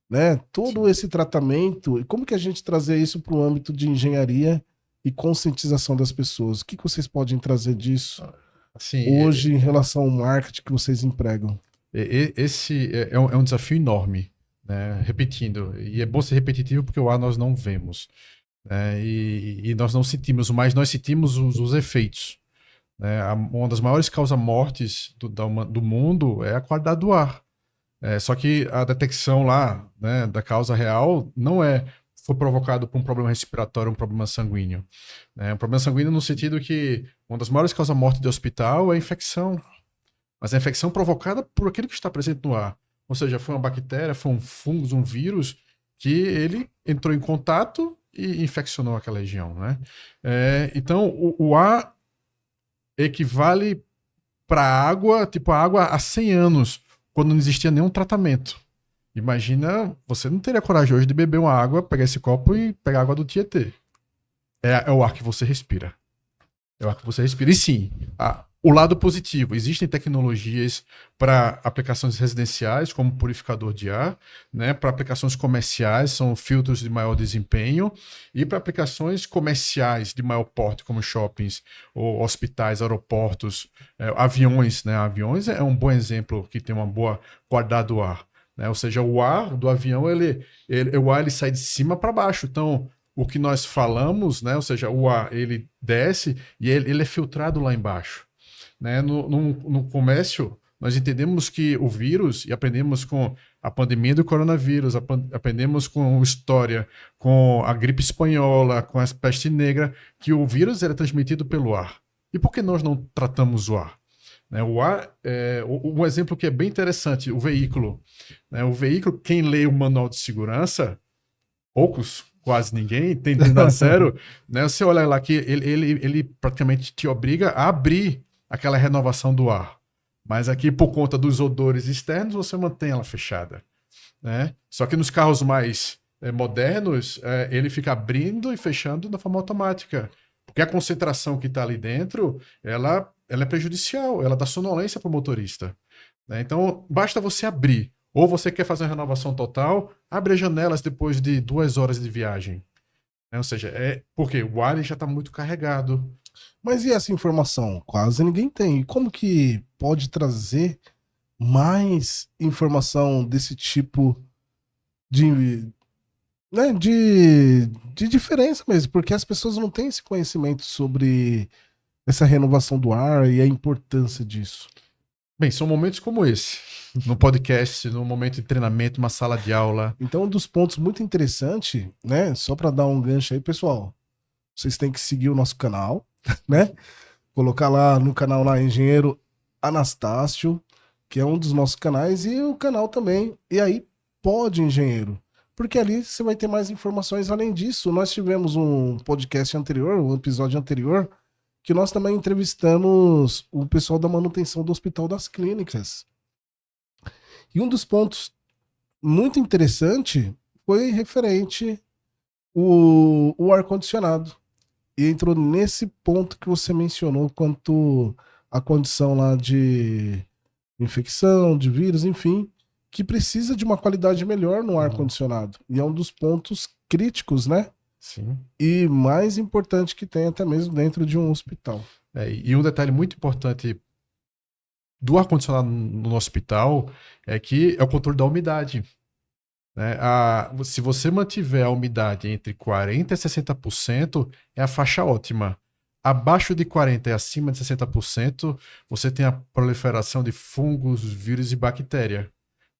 né? Todo esse tratamento. E como que a gente trazer isso para o âmbito de engenharia e conscientização das pessoas? O que vocês podem trazer disso hoje em relação ao marketing que vocês empregam? Esse é um desafio enorme, né? Repetindo, e é bom ser repetitivo porque o ar nós não vemos, né? E nós não sentimos, mas nós sentimos os efeitos, né? Uma das maiores causas mortes do mundo é a qualidade do ar. Só que a detecção lá, né, da causa real não foi provocado por um problema respiratório, um problema sanguíneo. Um problema sanguíneo no sentido que uma das maiores causas mortes de hospital é a infecção. Mas a infecção provocada por aquilo que está presente no ar. Ou seja, foi uma bactéria, foi um fungo, um vírus, que ele entrou em contato e infeccionou aquela região, né? Então, o ar equivale para a água, tipo a água há 100 anos, quando não existia nenhum tratamento. Imagina, você não teria coragem hoje de beber uma água, pegar esse copo e pegar a água do Tietê. É o ar que você respira. É o ar que você respira. E sim, o lado positivo, existem tecnologias para aplicações residenciais, como purificador de ar, né? Para aplicações comerciais, são filtros de maior desempenho, e para aplicações comerciais de maior porte, como shoppings, ou hospitais, aeroportos, aviões, né? Aviões é um bom exemplo que tem uma boa qualidade do ar, né? Ou seja, o ar do avião, o ar ele sai de cima para baixo, então o que nós falamos, né? Ou seja, o ar ele desce e ele é filtrado lá embaixo. Né? No comércio, nós entendemos que o vírus, e aprendemos com a pandemia do coronavírus, aprendemos com história, com a gripe espanhola, com a peste negra, que o vírus era transmitido pelo ar. E por que nós não tratamos o ar? Né? O ar, um exemplo que é bem interessante, o veículo. Né? O veículo, quem lê o manual de segurança, poucos, quase ninguém, entendendo a sério, né? Você olha lá que ele praticamente te obriga a abrir aquela renovação do ar. Mas aqui, por conta dos odores externos, você mantém ela fechada, né? Só que nos carros mais modernos, ele fica abrindo e fechando de forma automática. Porque a concentração que está ali dentro, ela é prejudicial, ela dá sonolência para o motorista, né? Então, basta você abrir. Ou você quer fazer uma renovação total, abre as janelas depois de 2 horas de viagem. Ou seja, porque o ar já está muito carregado. Mas e essa informação? Quase ninguém tem. E como que pode trazer mais informação desse tipo de diferença mesmo? Porque as pessoas não têm esse conhecimento sobre essa renovação do ar e a importância disso. Bem, são momentos como esse. No podcast, no momento de treinamento, uma sala de aula. Então, um dos pontos muito interessantes, né? Só para dar um gancho aí, pessoal. Vocês têm que seguir o nosso canal, né? colocar lá no canal lá, Engenheiro Anastácio, que é um dos nossos canais, e o canal também. E aí, Pode Engenheiro. Porque ali você vai ter mais informações. Além disso, nós tivemos um podcast anterior, um episódio anterior, que nós também entrevistamos o pessoal da manutenção do Hospital das Clínicas. E um dos pontos muito interessante foi referente o ar-condicionado. E entrou nesse ponto que você mencionou, quanto a condição lá de infecção, de vírus, enfim, que precisa de uma qualidade melhor no ar-condicionado. E é um dos pontos críticos, né? Sim. E mais importante que tem até mesmo dentro de um hospital. E um detalhe muito importante do ar-condicionado no hospital é que é o controle da umidade. Né? Se você mantiver a umidade entre 40% e 60%, é a faixa ótima. Abaixo de 40% e acima de 60%, você tem a proliferação de fungos, vírus e bactéria.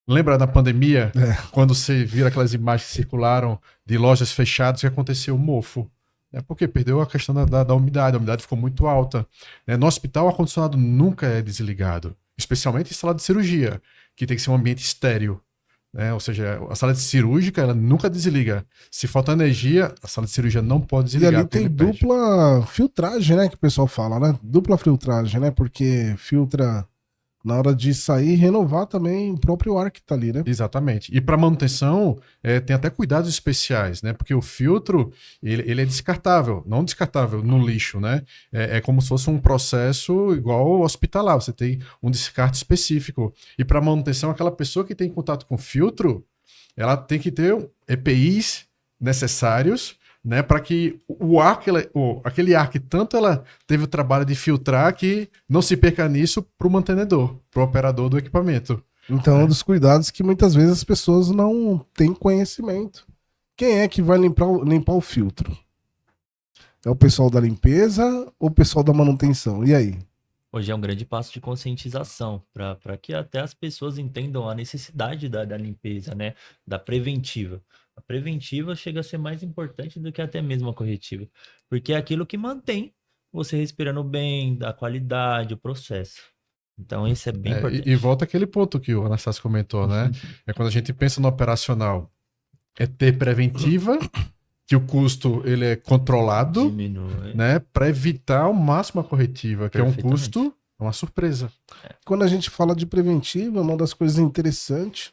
Lembra da pandemia? Quando você vira aquelas imagens que circularam de lojas fechadas, que aconteceu o mofo. Porque perdeu a questão da umidade. A umidade ficou muito alta. No hospital, o ar-condicionado nunca é desligado. Especialmente em sala de cirurgia, que tem que ser um ambiente estéril. Ou seja, a sala de cirúrgica, ela nunca desliga. Se falta energia, a sala de cirurgia não pode desligar. E ali tem dupla filtragem, né? Que o pessoal fala, né? Dupla filtragem, né? Porque filtra na hora de sair e renovar também o próprio ar que tá ali, né? Exatamente. E para manutenção, tem até cuidados especiais, né? Porque o filtro, ele é descartável. Não descartável no lixo, né? É como se fosse um processo igual hospitalar. Você tem um descarte específico. E para manutenção, aquela pessoa que tem contato com filtro, ela tem que ter EPIs necessários, né, para que o ar aquele ar que tanto ela teve o trabalho de filtrar, que não se perca nisso para o mantenedor, para o operador do equipamento. Então, é um dos cuidados que muitas vezes as pessoas não têm conhecimento. Quem é que vai limpar o filtro? É o pessoal da limpeza ou o pessoal da manutenção? E aí? Hoje é um grande passo de conscientização para que até as pessoas entendam a necessidade da limpeza, né? Da preventiva. A preventiva chega a ser mais importante do que até mesmo a corretiva, porque é aquilo que mantém você respirando bem, a qualidade, o processo. Então, isso é bem importante. E volta aquele ponto que o Anastácio comentou, né? É quando a gente pensa no operacional, é ter preventiva, que o custo ele é controlado, diminui, né? Para evitar ao máximo a corretiva, que é um custo, é uma surpresa. Quando a gente fala de preventiva, uma das coisas interessantes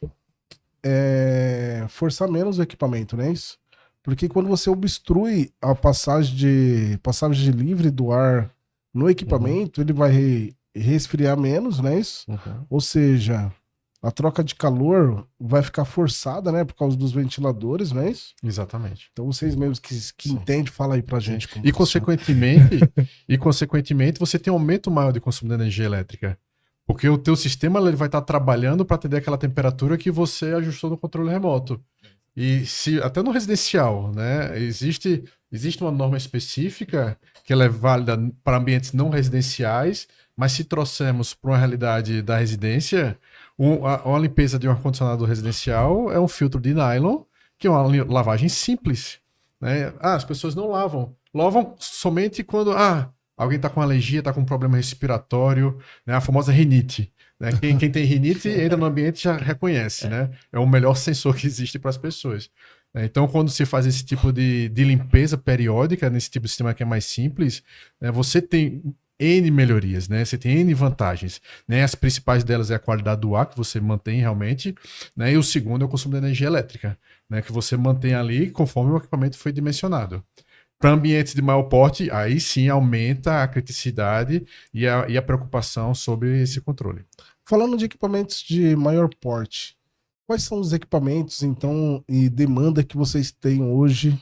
é forçar menos o equipamento, não é isso? Porque quando você obstrui a passagem de livre do ar no equipamento, ele vai resfriar menos, não é isso? Ou seja, a troca de calor vai ficar forçada, né? Por causa dos ventiladores, não é isso? Exatamente. Então vocês mesmos que entendem, fala aí pra gente. E consequentemente, você tem um aumento maior de consumo de energia elétrica. Porque o teu sistema ele vai estar trabalhando para atender aquela temperatura que você ajustou no controle remoto. E até no residencial, né, existe uma norma específica que ela é válida para ambientes não residenciais, mas se trouxermos para uma realidade da residência, uma limpeza de um ar-condicionado residencial é um filtro de nylon, que é uma lavagem simples. Né? As pessoas não lavam. Lavam somente quando... alguém está com alergia, está com um problema respiratório, né? A famosa rinite. Né? Quem tem rinite entra no ambiente e já reconhece. Né? É o melhor sensor que existe para as pessoas. Então, quando se faz esse tipo de limpeza periódica, nesse tipo de sistema que é mais simples, né? Você tem N melhorias, né? Você tem N vantagens. Né? As principais delas é a qualidade do ar, que você mantém realmente, né? E o segundo é o consumo de energia elétrica, né? Que você mantém ali conforme o equipamento foi dimensionado. Para ambientes de maior porte, aí sim aumenta a criticidade e a preocupação sobre esse controle. Falando de equipamentos de maior porte, quais são os equipamentos, então, e demanda que vocês têm hoje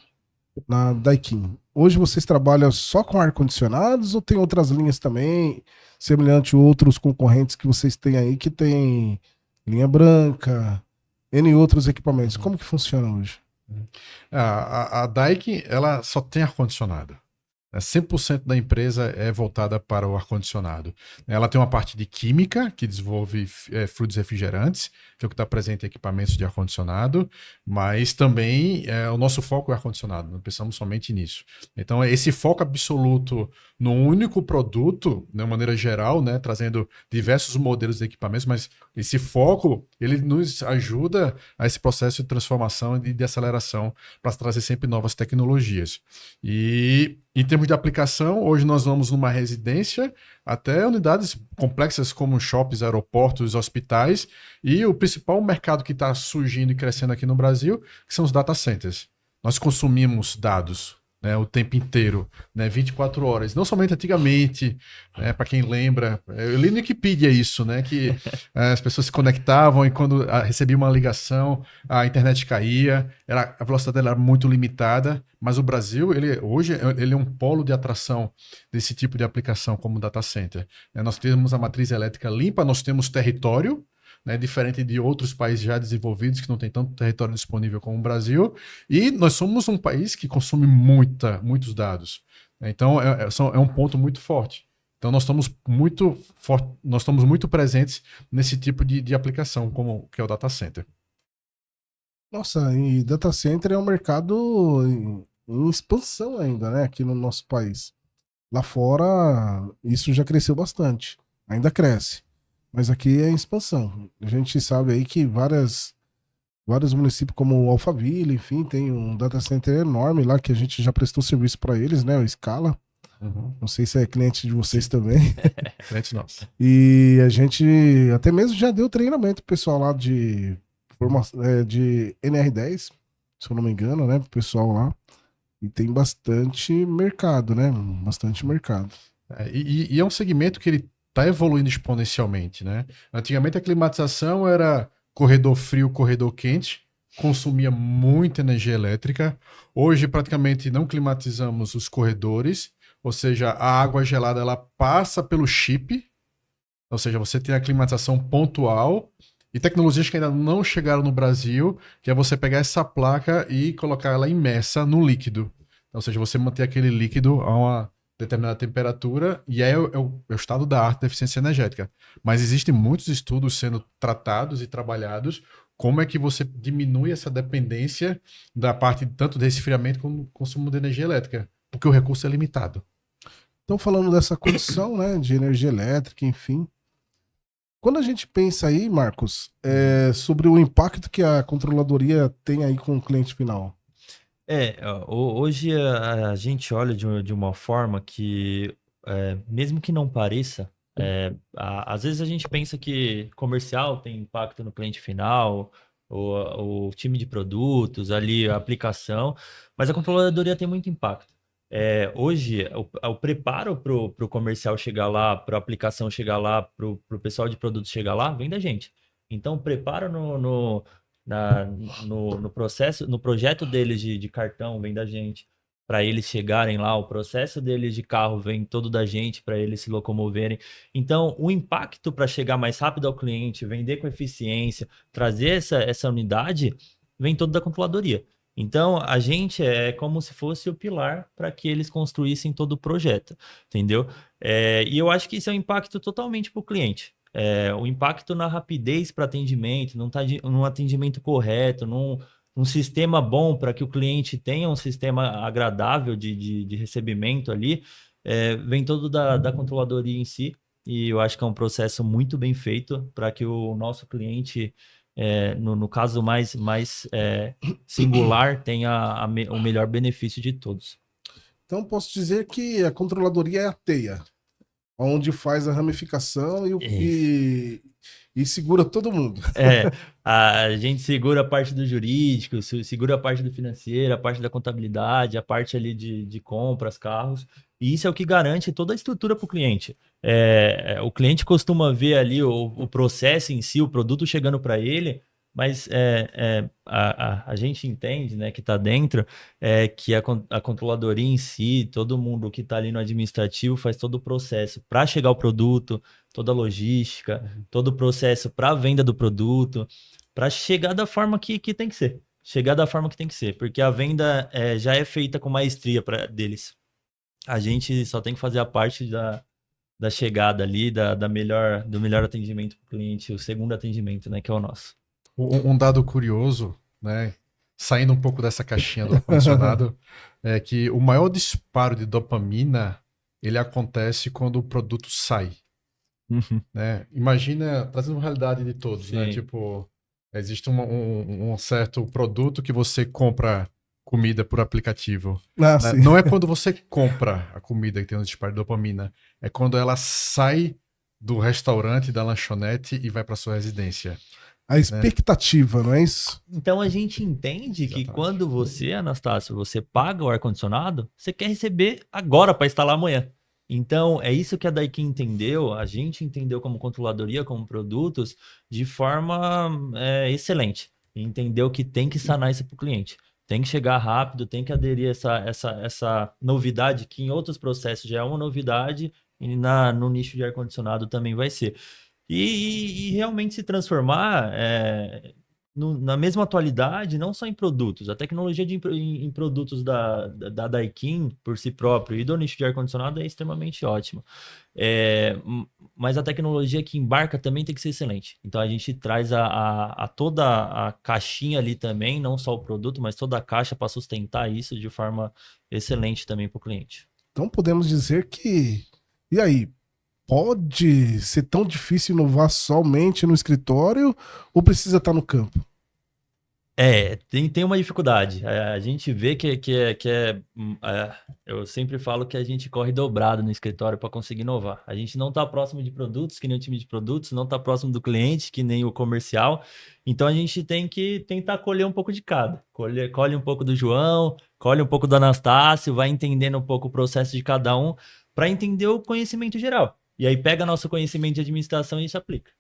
na Daikin? Hoje vocês trabalham só com ar-condicionados ou tem outras linhas também, semelhante a outros concorrentes que vocês têm aí, que tem linha branca, N outros equipamentos? Como que funciona hoje? A Daikin, ela só tem ar-condicionado. 100% da empresa é voltada para o ar-condicionado. Ela tem uma parte de química, que desenvolve fluidos refrigerantes, que é o que está presente em equipamentos de ar-condicionado, mas também o nosso foco é ar-condicionado, não pensamos somente nisso. Então, esse foco absoluto num único produto, de uma maneira geral, né, trazendo diversos modelos de equipamentos, mas esse foco, ele nos ajuda a esse processo de transformação e de aceleração para trazer sempre novas tecnologias. E em termos de aplicação, hoje nós vamos numa residência até unidades complexas como shoppings, aeroportos, hospitais, e o principal mercado que está surgindo e crescendo aqui no Brasil, que são os data centers. Nós consumimos dados, né, o tempo inteiro, né, 24 horas. Não somente antigamente, né, para quem lembra, eu li no Wikipedia isso, né, que as pessoas se conectavam e quando recebia uma ligação, a internet caía, a velocidade dela era muito limitada, mas o Brasil, hoje, ele é um polo de atração desse tipo de aplicação como data center. Nós temos a matriz elétrica limpa, nós temos território, né, diferente de outros países já desenvolvidos que não tem tanto território disponível como o Brasil, e nós somos um país que consome muitos dados. Então, é um ponto muito forte. Então, nós estamos muito presentes nesse tipo de aplicação, como que é o data center. Nossa, e data center é um mercado em expansão ainda, né, aqui no nosso país. Lá fora, isso já cresceu bastante, ainda cresce. Mas aqui é em expansão. A gente sabe aí que vários municípios como Alphaville, enfim, tem um data center enorme lá que a gente já prestou serviço para eles, né? O Scala. Uhum. Não sei se é cliente de vocês também. Cliente nosso. E a gente até mesmo já deu treinamento pro pessoal lá de NR10, se eu não me engano, né? Pro pessoal lá. E tem bastante mercado, né? Bastante mercado. E é um segmento que ele está evoluindo exponencialmente, né? Antigamente a climatização era corredor frio, corredor quente, consumia muita energia elétrica. Hoje praticamente não climatizamos os corredores, ou seja, a água gelada ela passa pelo chip, ou seja, você tem a climatização pontual e tecnologias que ainda não chegaram no Brasil, que é você pegar essa placa e colocar ela imersa no líquido. Ou seja, você manter aquele líquido a uma determinada temperatura, e é o estado da arte da eficiência energética. Mas existem muitos estudos sendo tratados e trabalhados como é que você diminui essa dependência da parte tanto de resfriamento como do consumo de energia elétrica, porque o recurso é limitado. Então, falando dessa condição, né, de energia elétrica, enfim, quando a gente pensa aí, Marcos, sobre o impacto que a controladoria tem aí com o cliente final. Hoje a gente olha de uma forma que, mesmo que não pareça, às vezes a gente pensa que comercial tem impacto no cliente final, o time de produtos, ali a aplicação, mas a controladoria tem muito impacto. Hoje, o preparo para o comercial chegar lá, para a aplicação chegar lá, para o pessoal de produtos chegar lá, vem da gente. Então, o preparo no processo, no projeto deles de cartão vem da gente, para eles chegarem lá, o processo deles de carro vem todo da gente, para eles se locomoverem. Então, o impacto para chegar mais rápido ao cliente, vender com eficiência, trazer essa unidade, vem todo da controladoria. Então, a gente é como se fosse o pilar para que eles construíssem todo o projeto, entendeu? E eu acho que isso é um impacto totalmente para o cliente. O impacto na rapidez para atendimento, num atendimento correto, num sistema bom para que o cliente tenha um sistema agradável de recebimento ali, vem todo da controladoria em si, e eu acho que é um processo muito bem feito para que o nosso cliente, no caso mais singular, tenha o melhor benefício de todos. Então, posso dizer que a controladoria é a teia, onde faz a ramificação e segura todo mundo. A gente segura a parte do jurídico, segura a parte do financeiro, a parte da contabilidade, a parte ali de compras, carros, e isso é o que garante toda a estrutura para o cliente. O cliente costuma ver ali o processo em si, o produto chegando para ele, mas a gente entende, né, que está dentro, que a controladoria em si, todo mundo que está ali no administrativo faz todo o processo para chegar ao produto, toda a logística, todo o processo para a venda do produto, para chegar da forma que tem que ser. Chegar da forma que tem que ser, porque a venda já é feita com maestria deles. A gente só tem que fazer a parte da chegada ali, do melhor atendimento para o cliente, o segundo atendimento, né, que é o nosso. Um dado curioso, né? Saindo um pouco dessa caixinha do ar-condicionado, é que o maior disparo de dopamina ele acontece quando o produto sai, né? Imagina, trazendo uma realidade de todos, né? Sim. Tipo, existe um certo produto que você compra comida por aplicativo. Ah, Né? sim. Não é quando você compra a comida que tem um disparo de dopamina, é quando ela sai do restaurante, da lanchonete e vai para sua residência. A expectativa, não é isso? Então a gente entende que Exatamente. quando você, Anastácio, você paga o ar-condicionado, você quer receber agora para instalar amanhã. Então é isso que a Daikin entendeu, a gente entendeu como controladoria, como produtos, de forma excelente. Entendeu que tem que sanar isso para o cliente. Tem que chegar rápido, tem que aderir essa novidade, que em outros processos já é uma novidade, e no nicho de ar-condicionado também vai ser. E realmente se transformar na mesma atualidade, não só em produtos. A tecnologia em produtos da Daikin, por si próprio, e do nicho de ar-condicionado é extremamente ótima. Mas a tecnologia que embarca também tem que ser excelente. Então a gente traz toda a caixinha ali também, não só o produto, mas toda a caixa para sustentar isso de forma excelente também para o cliente. Então podemos dizer que. E aí? Pode ser tão difícil inovar somente no escritório ou precisa estar no campo? Tem uma dificuldade. A gente vê eu sempre falo que a gente corre dobrado no escritório para conseguir inovar. A gente não está próximo de produtos, que nem o time de produtos, não está próximo do cliente, que nem o comercial. Então a gente tem que tentar colher um pouco de cada. Colhe um pouco do João, colhe um pouco do Anastácio, vai entendendo um pouco o processo de cada um para entender o conhecimento geral. E aí pega nosso conhecimento de administração e a gente aplica.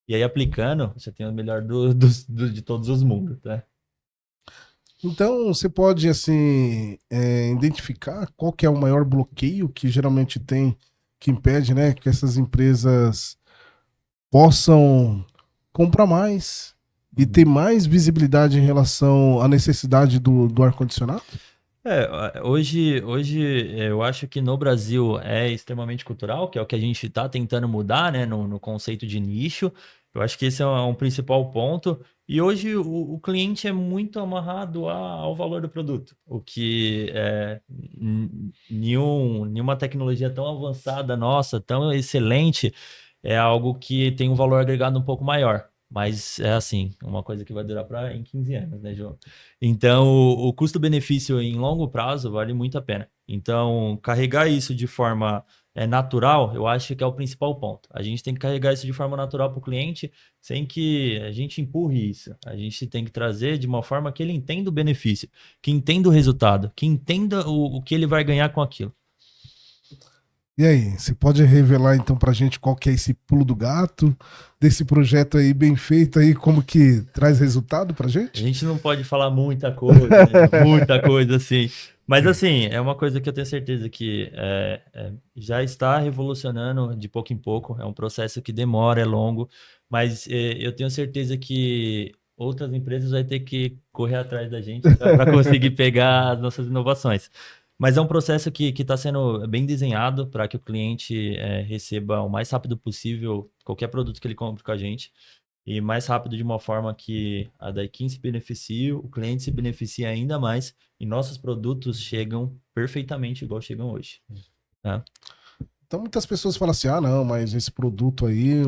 E aí, aplicando, você tem o melhor de todos os mundos, né? Então, você pode, assim, identificar qual que é o maior bloqueio que geralmente tem, que impede, né, que essas empresas possam comprar mais e ter mais visibilidade em relação à necessidade do ar-condicionado? Hoje eu acho que no Brasil é extremamente cultural, que é o que a gente está tentando mudar, né, no conceito de nicho. Eu acho que esse é um principal ponto. E hoje o cliente é muito amarrado ao valor do produto, o que nenhuma tecnologia tão avançada nossa, tão excelente, é algo que tem um valor agregado um pouco maior. Mas é assim, uma coisa que vai durar em 15 anos, né, João? Então, o custo-benefício em longo prazo vale muito a pena. Então, carregar isso de forma natural, eu acho que é o principal ponto. A gente tem que carregar isso de forma natural para o cliente, sem que a gente empurre isso. A gente tem que trazer de uma forma que ele entenda o benefício, que entenda o resultado, que entenda o que ele vai ganhar com aquilo. E aí, você pode revelar então pra gente qual que é esse pulo do gato desse projeto aí bem feito aí, como que traz resultado pra A gente? gente não pode falar muita coisa, né? Muita coisa assim. Mas assim, é uma coisa que eu tenho certeza que já está revolucionando de pouco em pouco. É um processo que demora, é longo, mas eu tenho certeza que outras empresas vão ter que correr atrás da gente para conseguir pegar as nossas inovações. Mas é um processo que está sendo bem desenhado para que o cliente receba o mais rápido possível qualquer produto que ele compre com a gente. E mais rápido de uma forma que a Daikin se beneficie, o cliente se beneficie ainda mais e nossos produtos chegam perfeitamente igual chegam hoje. Tá? Então muitas pessoas falam assim, não, mas esse produto aí,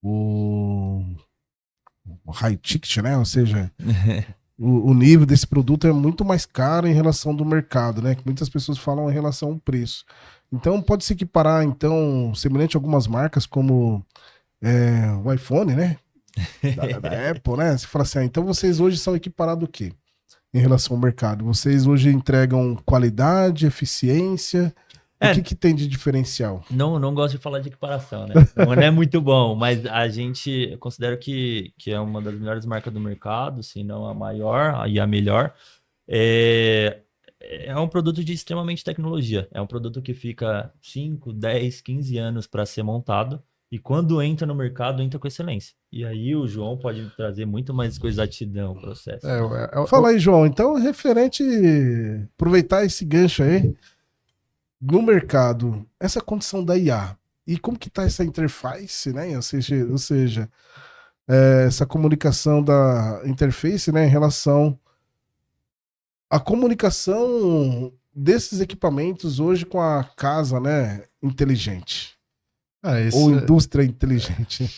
o high ticket, né? Ou seja, o nível desse produto é muito mais caro em relação do mercado, né? Que muitas pessoas falam em relação ao preço. Então pode se equiparar, então, semelhante a algumas marcas como o iPhone, né? Da Apple, né? Você fala assim, então vocês hoje são equiparados o quê? Em relação ao mercado? Vocês hoje entregam qualidade, eficiência? O que tem de diferencial? Não gosto de falar de equiparação, né? Não é muito bom, mas eu considero que é uma das melhores marcas do mercado, se não a maior e a melhor. É um produto de extremamente tecnologia. É um produto que fica 5, 10, 15 anos para ser montado. E quando entra no mercado, entra com excelência. E aí o João pode trazer muito mais com exatidão o processo. Fala aí, João. Então, aproveitar esse gancho aí. no mercado, essa condição da IA, e como que tá essa interface, né? Ou seja, essa comunicação da interface, né, em relação à comunicação desses equipamentos hoje com a casa, né, inteligente, ou indústria inteligente.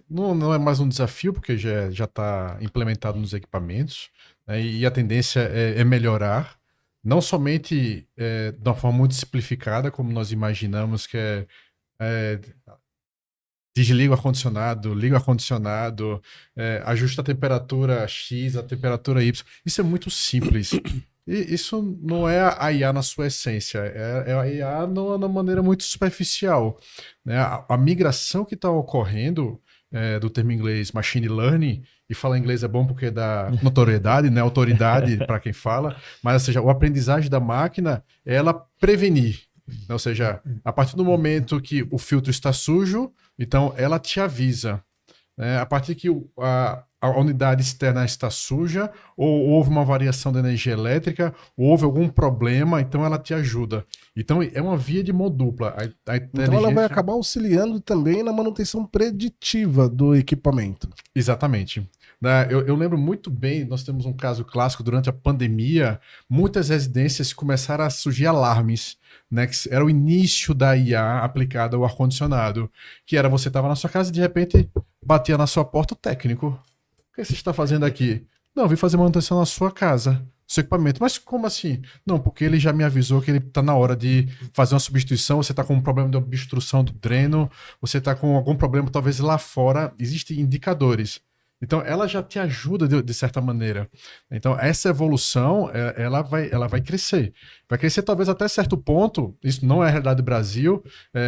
Não é mais um desafio, porque já está implementado nos equipamentos, né, e a tendência é melhorar, não somente de uma forma muito simplificada, como nós imaginamos, que desliga o ar-condicionado, liga o ar-condicionado, ajusta a temperatura X, a temperatura Y. Isso é muito simples. E isso não é a IA na sua essência, é a IA na maneira muito superficial, né? A migração que está ocorrendo do termo em inglês machine learning, e falar inglês é bom porque dá notoriedade, né? Autoridade para quem fala, mas, ou seja, a aprendizagem da máquina é ela prevenir. Ou seja, a partir do momento que o filtro está sujo, então ela te avisa. A partir que a unidade externa está suja, ou houve uma variação da energia elétrica, ou houve algum problema, então ela te ajuda. Então é uma via de mão dupla. Então ela vai acabar auxiliando também na manutenção preditiva do equipamento. Exatamente. Eu lembro muito bem, nós temos um caso clássico durante a pandemia, muitas residências começaram a surgir alarmes, né, que era o início da IA aplicada ao ar-condicionado, que era você estava na sua casa e de repente batia na sua porta o técnico. O que você está fazendo aqui? Não, vim fazer manutenção na sua casa, seu equipamento. Mas como assim? Não, porque ele já me avisou que ele está na hora de fazer uma substituição, você está com um problema de obstrução do dreno, você está com algum problema talvez lá fora, existem indicadores. Então, ela já te ajuda de certa maneira. Então, essa evolução, ela vai crescer. Vai crescer talvez até certo ponto, isso não é a realidade do Brasil,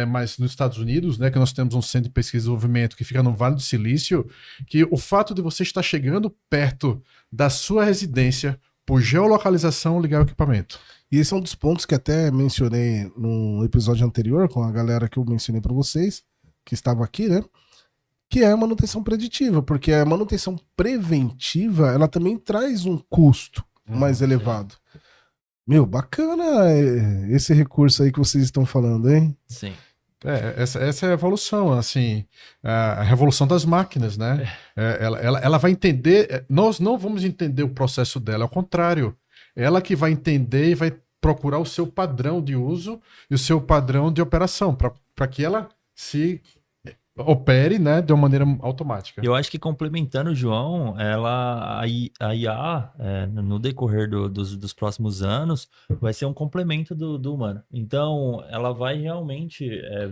mas nos Estados Unidos, né, que nós temos um centro de pesquisa e desenvolvimento que fica no Vale do Silício, que o fato de você estar chegando perto da sua residência, por geolocalização, ligar o equipamento. E esse é um dos pontos que até mencionei no episódio anterior, com a galera que eu mencionei para vocês, que estava aqui, né? Que é a manutenção preditiva, porque a manutenção preventiva, ela também traz um custo mais elevado. Meu, bacana esse recurso aí que vocês estão falando, hein? Sim. Essa é a evolução, assim, a revolução das máquinas, né? Ela vai entender, nós não vamos entender o processo dela, ao contrário, ela que vai entender e vai procurar o seu padrão de uso e o seu padrão de operação, para que ela se opere, né, de uma maneira automática. Eu acho que complementando o João, a IA, no decorrer dos próximos anos, vai ser um complemento do humano. Então, ela vai realmente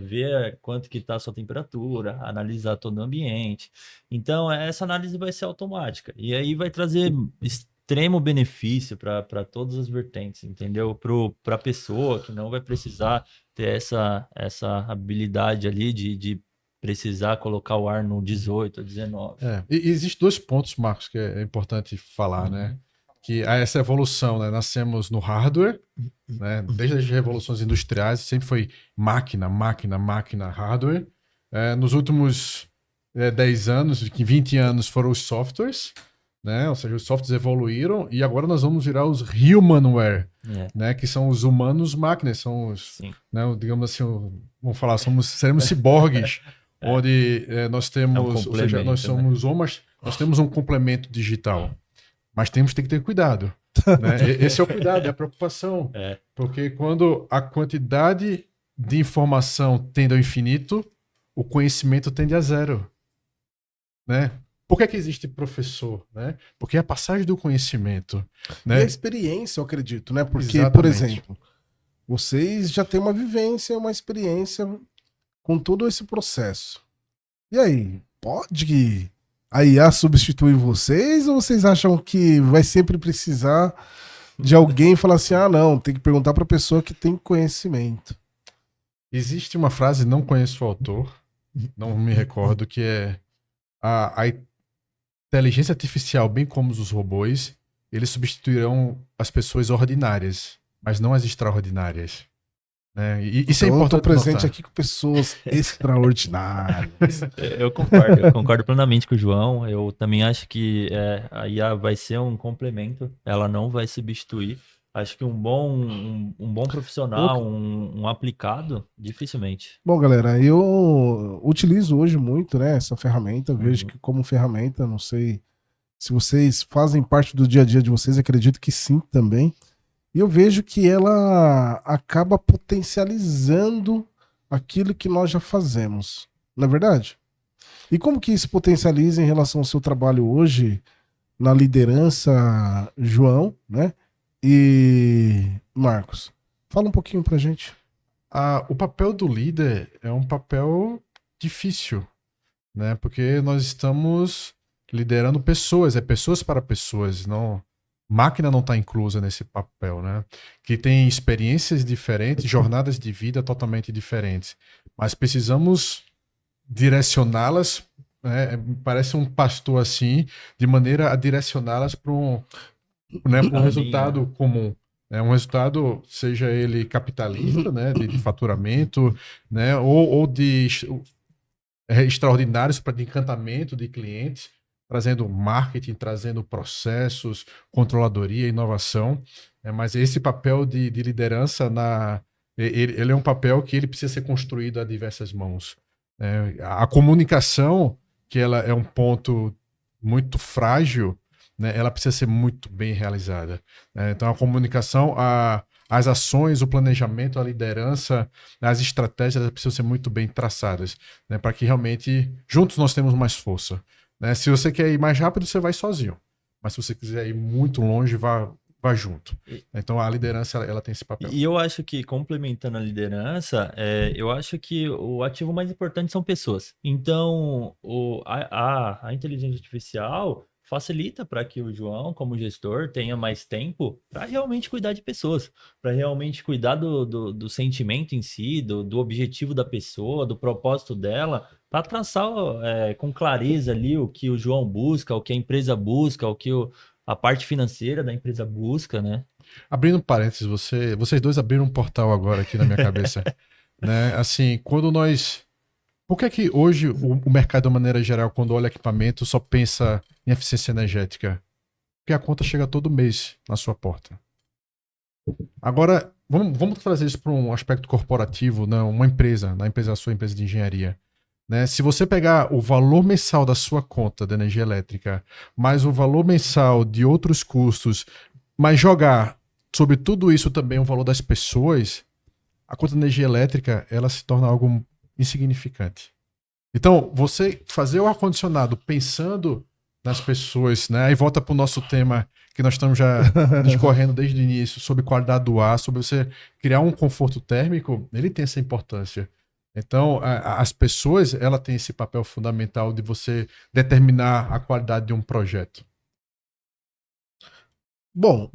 ver quanto que está a sua temperatura, analisar todo o ambiente. Então, essa análise vai ser automática. E aí vai trazer extremo benefício para todas as vertentes, entendeu? Para a pessoa que não vai precisar ter essa habilidade ali de precisar colocar o ar no 18 ou 19. E existem dois pontos, Marcos, que é importante falar, né? Que essa evolução, né? Nascemos no hardware, né? Desde as revoluções industriais, sempre foi máquina, hardware. Nos últimos 10 anos, 20 anos foram os softwares, né? Ou seja, os softwares evoluíram e agora nós vamos virar os humanware, né? Que são os humanos máquinas, são os, né? Digamos assim, vamos falar, seremos ciborgues. Onde nós temos, ou seja, nós somos homens, nós temos um complemento digital, mas temos que ter cuidado. Né? Esse é o cuidado, é a preocupação. Porque quando a quantidade de informação tende ao infinito, o conhecimento tende a zero. Né? Por que existe professor? Né? Porque é a passagem do conhecimento. Né? E a experiência, eu acredito, né? Porque, Exatamente. Por exemplo, vocês já têm uma vivência, uma experiência com todo esse processo. E aí, pode a IA substituir vocês ou vocês acham que vai sempre precisar de alguém falar assim, não, tem que perguntar para a pessoa que tem conhecimento? Existe uma frase, não conheço o autor, não me recordo, que é a inteligência artificial, bem como os robôs, eles substituirão as pessoas ordinárias, mas não as extraordinárias. Isso então, é importante. Eu estou presente aqui com pessoas extraordinárias. Eu concordo plenamente com o João. Eu também acho que a IA vai ser um complemento, ela não vai substituir. Acho que um bom profissional, um aplicado, dificilmente. Bom, galera, eu utilizo hoje muito, né, essa ferramenta, vejo que como ferramenta, não sei se vocês fazem parte do dia a dia de vocês, acredito que sim também. E eu vejo que ela acaba potencializando aquilo que nós já fazemos, não é verdade? E como que isso potencializa em relação ao seu trabalho hoje na liderança, João, né? E Marcos? Fala um pouquinho pra gente. O papel do líder é um papel difícil, né? Porque nós estamos liderando pessoas, é pessoas para pessoas, não... Máquina não está inclusa nesse papel, né? Que tem experiências diferentes, jornadas de vida totalmente diferentes. Mas precisamos direcioná-las, né? Parece um pastor assim, de maneira a direcioná-las para um resultado comum. Né? Um resultado, seja ele capitalista, né? de faturamento, né? ou de extraordinários para de encantamento de clientes, trazendo marketing, trazendo processos, controladoria, inovação. Mas esse papel de liderança, ele é um papel que ele precisa ser construído a diversas mãos. A comunicação, que ela é um ponto muito frágil, né, ela precisa ser muito bem realizada. Então, a comunicação, as ações, o planejamento, a liderança, as estratégias elas precisam ser muito bem traçadas, né, para que realmente juntos nós temos mais força. Né? Se você quer ir mais rápido, você vai sozinho. Mas se você quiser ir muito longe, vá junto. Então a liderança ela tem esse papel. E eu acho que, complementando a liderança, eu acho que o ativo mais importante são pessoas. Então, a inteligência artificial facilita para que o João, como gestor, tenha mais tempo para realmente cuidar de pessoas, para realmente cuidar do sentimento em si, do objetivo da pessoa, do propósito dela, para traçar com clareza ali o que o João busca, o que a empresa busca, o que a parte financeira da empresa busca, né? Abrindo parênteses, vocês dois abriram um portal agora aqui na minha cabeça. Né? Assim, quando nós... Por que é que hoje o mercado, de maneira geral, quando olha equipamento, só pensa em eficiência energética? Porque a conta chega todo mês na sua porta. Agora, vamos trazer isso para um aspecto corporativo, né? Uma empresa, a sua empresa de engenharia. Né? Se você pegar o valor mensal da sua conta de energia elétrica, mais o valor mensal de outros custos, mas jogar sobre tudo isso também o valor das pessoas, a conta de energia elétrica ela se torna algo insignificante. Então, você fazer o ar-condicionado pensando nas pessoas, né? Aí volta para o nosso tema que nós estamos já discorrendo desde o início, sobre qualidade do ar, sobre você criar um conforto térmico, ele tem essa importância. Então, as pessoas, ela tem esse papel fundamental de você determinar a qualidade de um projeto. Bom,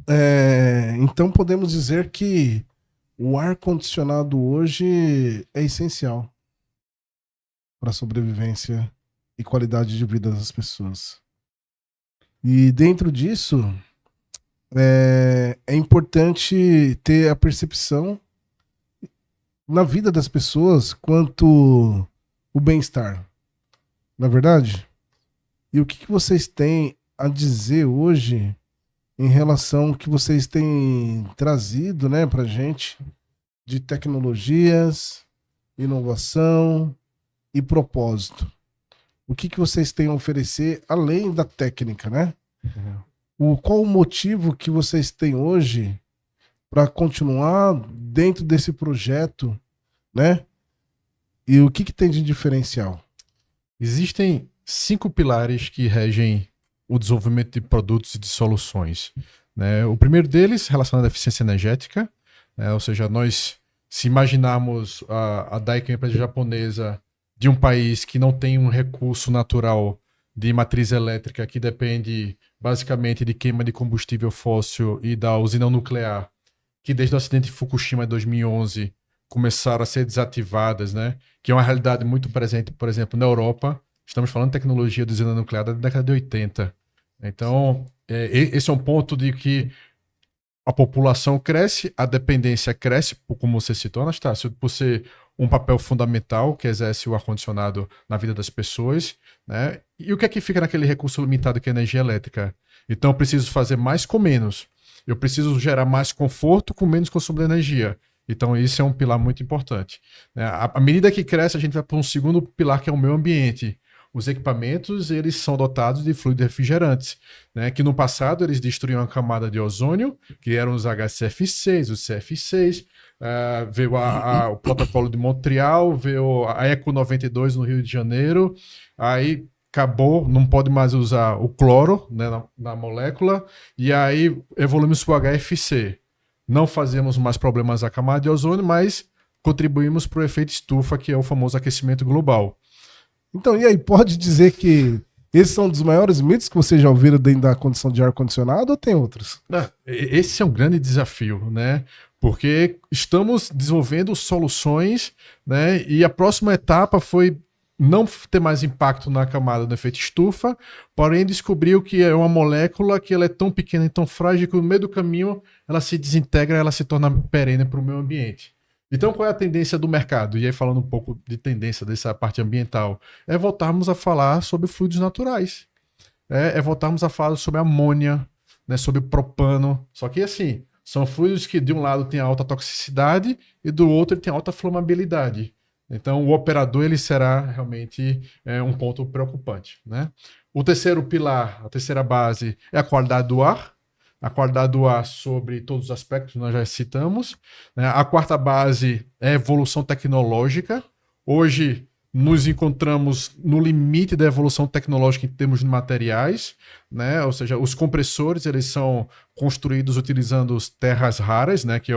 então podemos dizer que o ar-condicionado hoje é essencial para a sobrevivência e qualidade de vida das pessoas. E dentro disso, é importante ter a percepção na vida das pessoas quanto o bem-estar. Não é verdade? E o que vocês têm a dizer hoje em relação ao que vocês têm trazido, né, pra gente de tecnologias, inovação e propósito? O que vocês têm a oferecer além da técnica, né? Qual o motivo que vocês têm hoje para continuar dentro desse projeto, né? E o que tem de diferencial? Existem 5 pilares que regem o desenvolvimento de produtos e de soluções. Né? O primeiro deles, relacionado à eficiência energética, né? Ou seja, nós, se imaginarmos a Daikin, empresa japonesa, de um país que não tem um recurso natural de matriz elétrica, que depende basicamente de queima de combustível fóssil e da usina nuclear, que desde o acidente de Fukushima de 2011 começaram a ser desativadas, né? Que é uma realidade muito presente, por exemplo, na Europa. Estamos falando de tecnologia de usina nuclear da década de 80. Então, esse é um ponto de que a população cresce, a dependência cresce, como você citou, Anastácio, por ser um papel fundamental que exerce o ar-condicionado na vida das pessoas, né? E o que é que fica naquele recurso limitado que é a energia elétrica? Então, eu preciso fazer mais com menos. eu preciso gerar mais conforto com menos consumo de energia. Então, isso é um pilar muito importante. À medida que cresce, a gente vai para um segundo pilar, que é o meio ambiente. Os equipamentos, eles são dotados de fluidos refrigerantes, né? Que no passado eles destruíam a camada de ozônio, que eram os HCF6, os CF6, veio o protocolo de Montreal, veio a Eco 92 no Rio de Janeiro, aí acabou, não pode mais usar o cloro, né, na molécula, e aí evoluímos para o HFC. Não fazemos mais problemas à camada de ozônio, mas contribuímos para o efeito estufa, que é o famoso aquecimento global. Então, e aí, pode dizer que esses são um dos maiores mitos que vocês já ouviram dentro da condição de ar-condicionado ou tem outros? Esse é um grande desafio, né? Porque estamos desenvolvendo soluções, né? E a próxima etapa foi não ter mais impacto na camada do efeito estufa, porém descobriu que é uma molécula que ela é tão pequena e tão frágil que no meio do caminho ela se desintegra, ela se torna perene para o meio ambiente. Então, qual é a tendência do mercado? E aí, falando um pouco de tendência dessa parte ambiental, é voltarmos a falar sobre fluidos naturais. É voltarmos a falar sobre amônia, né, sobre propano. Só que, assim, são fluidos que de um lado tem alta toxicidade e do outro ele tem alta flamabilidade. Então, o operador ele será realmente um ponto preocupante, né? O terceiro pilar, a terceira base, é a qualidade do ar. A qualidade do ar sobre todos os aspectos, nós já citamos, né? A quarta base é a evolução tecnológica. Hoje nos encontramos no limite da evolução tecnológica em termos de materiais, né? Ou seja, os compressores eles são construídos utilizando terras raras, né? Que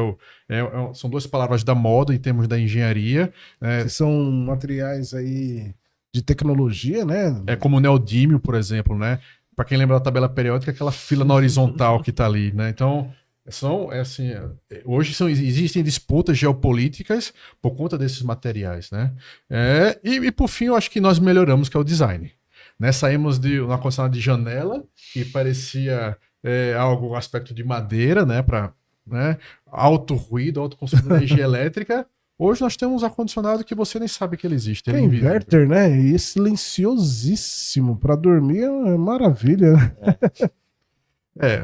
são duas palavras da moda em termos da engenharia. Que são materiais aí de tecnologia, né? É como o neodímio, por exemplo, né? Para quem lembra da tabela periódica, aquela fila na horizontal que está ali, né? Então, hoje existem disputas geopolíticas por conta desses materiais, né? E por fim, eu acho que nós melhoramos, que é o design. Né? Saímos de uma condição de janela, que parecia um aspecto de madeira, né? Para alto ruído, alto consumo de energia elétrica. Hoje nós temos um ar-condicionado que você nem sabe que ele existe. Tem inverter, né? E silenciosíssimo. Para dormir é maravilha.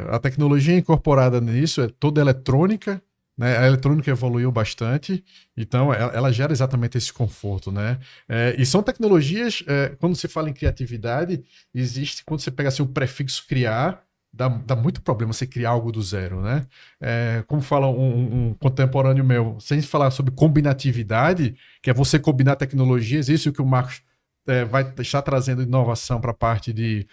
A tecnologia incorporada nisso é toda eletrônica, né? A eletrônica evoluiu bastante, então ela gera exatamente esse conforto, né? E são tecnologias, quando você fala em criatividade, existe, quando você pega assim, o prefixo criar, dá muito problema você criar algo do zero, né? Como fala um contemporâneo meu, sem falar sobre combinatividade, que é você combinar tecnologias, isso é o que o Marcos vai estar trazendo inovação para a parte de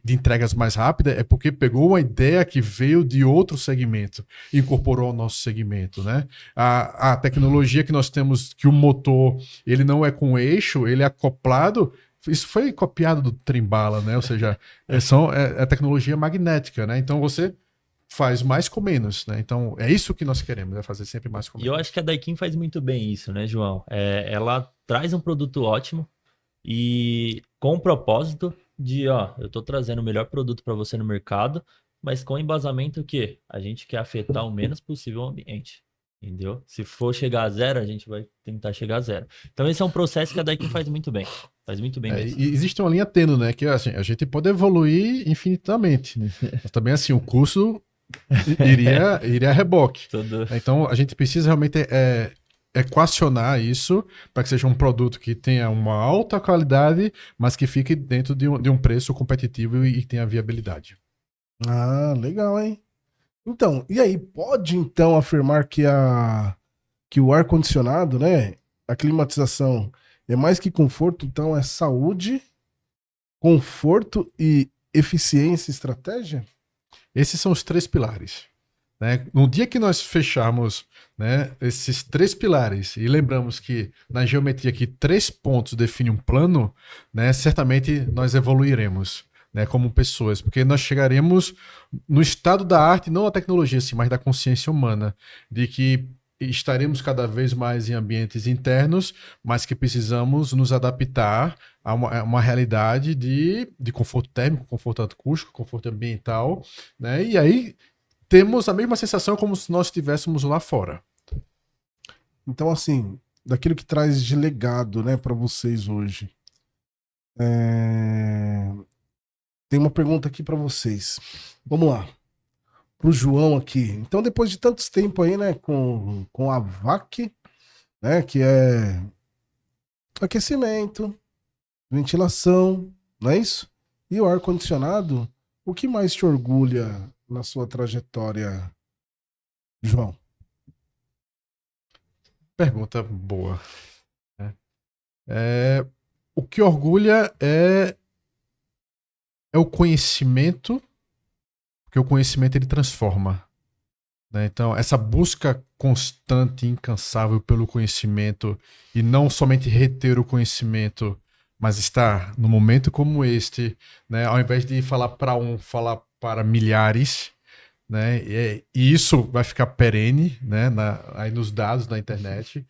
entregas mais rápidas, é porque pegou uma ideia que veio de outro segmento e incorporou ao nosso segmento, né? A tecnologia que nós temos, que o motor ele não é com eixo, ele é acoplado. Isso foi copiado do trem-bala, né? Ou seja, é tecnologia magnética, né? Então você faz mais com menos, né? Então é isso que nós queremos, é fazer sempre mais com menos. E eu acho que a Daikin faz muito bem isso, né, João? Ela traz um produto ótimo e com o propósito de, eu tô trazendo o melhor produto para você no mercado, mas com embasamento que a gente quer afetar o menos possível o ambiente. Entendeu? Se for chegar a zero, a gente vai tentar chegar a zero. Então esse é um processo que a Daikin faz muito bem. Faz muito bem mesmo. E existe uma linha tênue, né? Que assim, a gente pode evoluir infinitamente. Mas também assim, o custo iria a reboque. Então a gente precisa realmente equacionar isso para que seja um produto que tenha uma alta qualidade, mas que fique dentro de um preço competitivo e tenha viabilidade. Ah, legal, hein? Então, e aí, pode então afirmar que o ar-condicionado, né, a climatização é mais que conforto, então é saúde, conforto e eficiência e estratégia? Esses são os três pilares. Né? No dia que nós fecharmos, né, esses três pilares e lembramos que na geometria aqui 3 pontos definem um plano, né, certamente nós evoluiremos, né, como pessoas, porque nós chegaremos no estado da arte, não da tecnologia, assim, mas da consciência humana, de que estaremos cada vez mais em ambientes internos, mas que precisamos nos adaptar a uma realidade de conforto térmico, conforto acústico, conforto ambiental, né? E aí temos a mesma sensação como se nós estivéssemos lá fora. Então, assim, daquilo que traz de legado, né, para vocês hoje. Tem uma pergunta aqui para vocês. Vamos lá. pro João aqui. Então, depois de tantos tempos aí, né, com a VAC, né, que é aquecimento, ventilação, não é isso? E o ar-condicionado, o que mais te orgulha na sua trajetória, João? Pergunta boa. O que orgulha é o conhecimento, porque o conhecimento ele transforma, né? Então, essa busca constante e incansável pelo conhecimento, e não somente reter o conhecimento, mas estar num momento como este, né? Ao invés de falar para falar para milhares, né? E isso vai ficar perene, né? Aí nos dados da internet.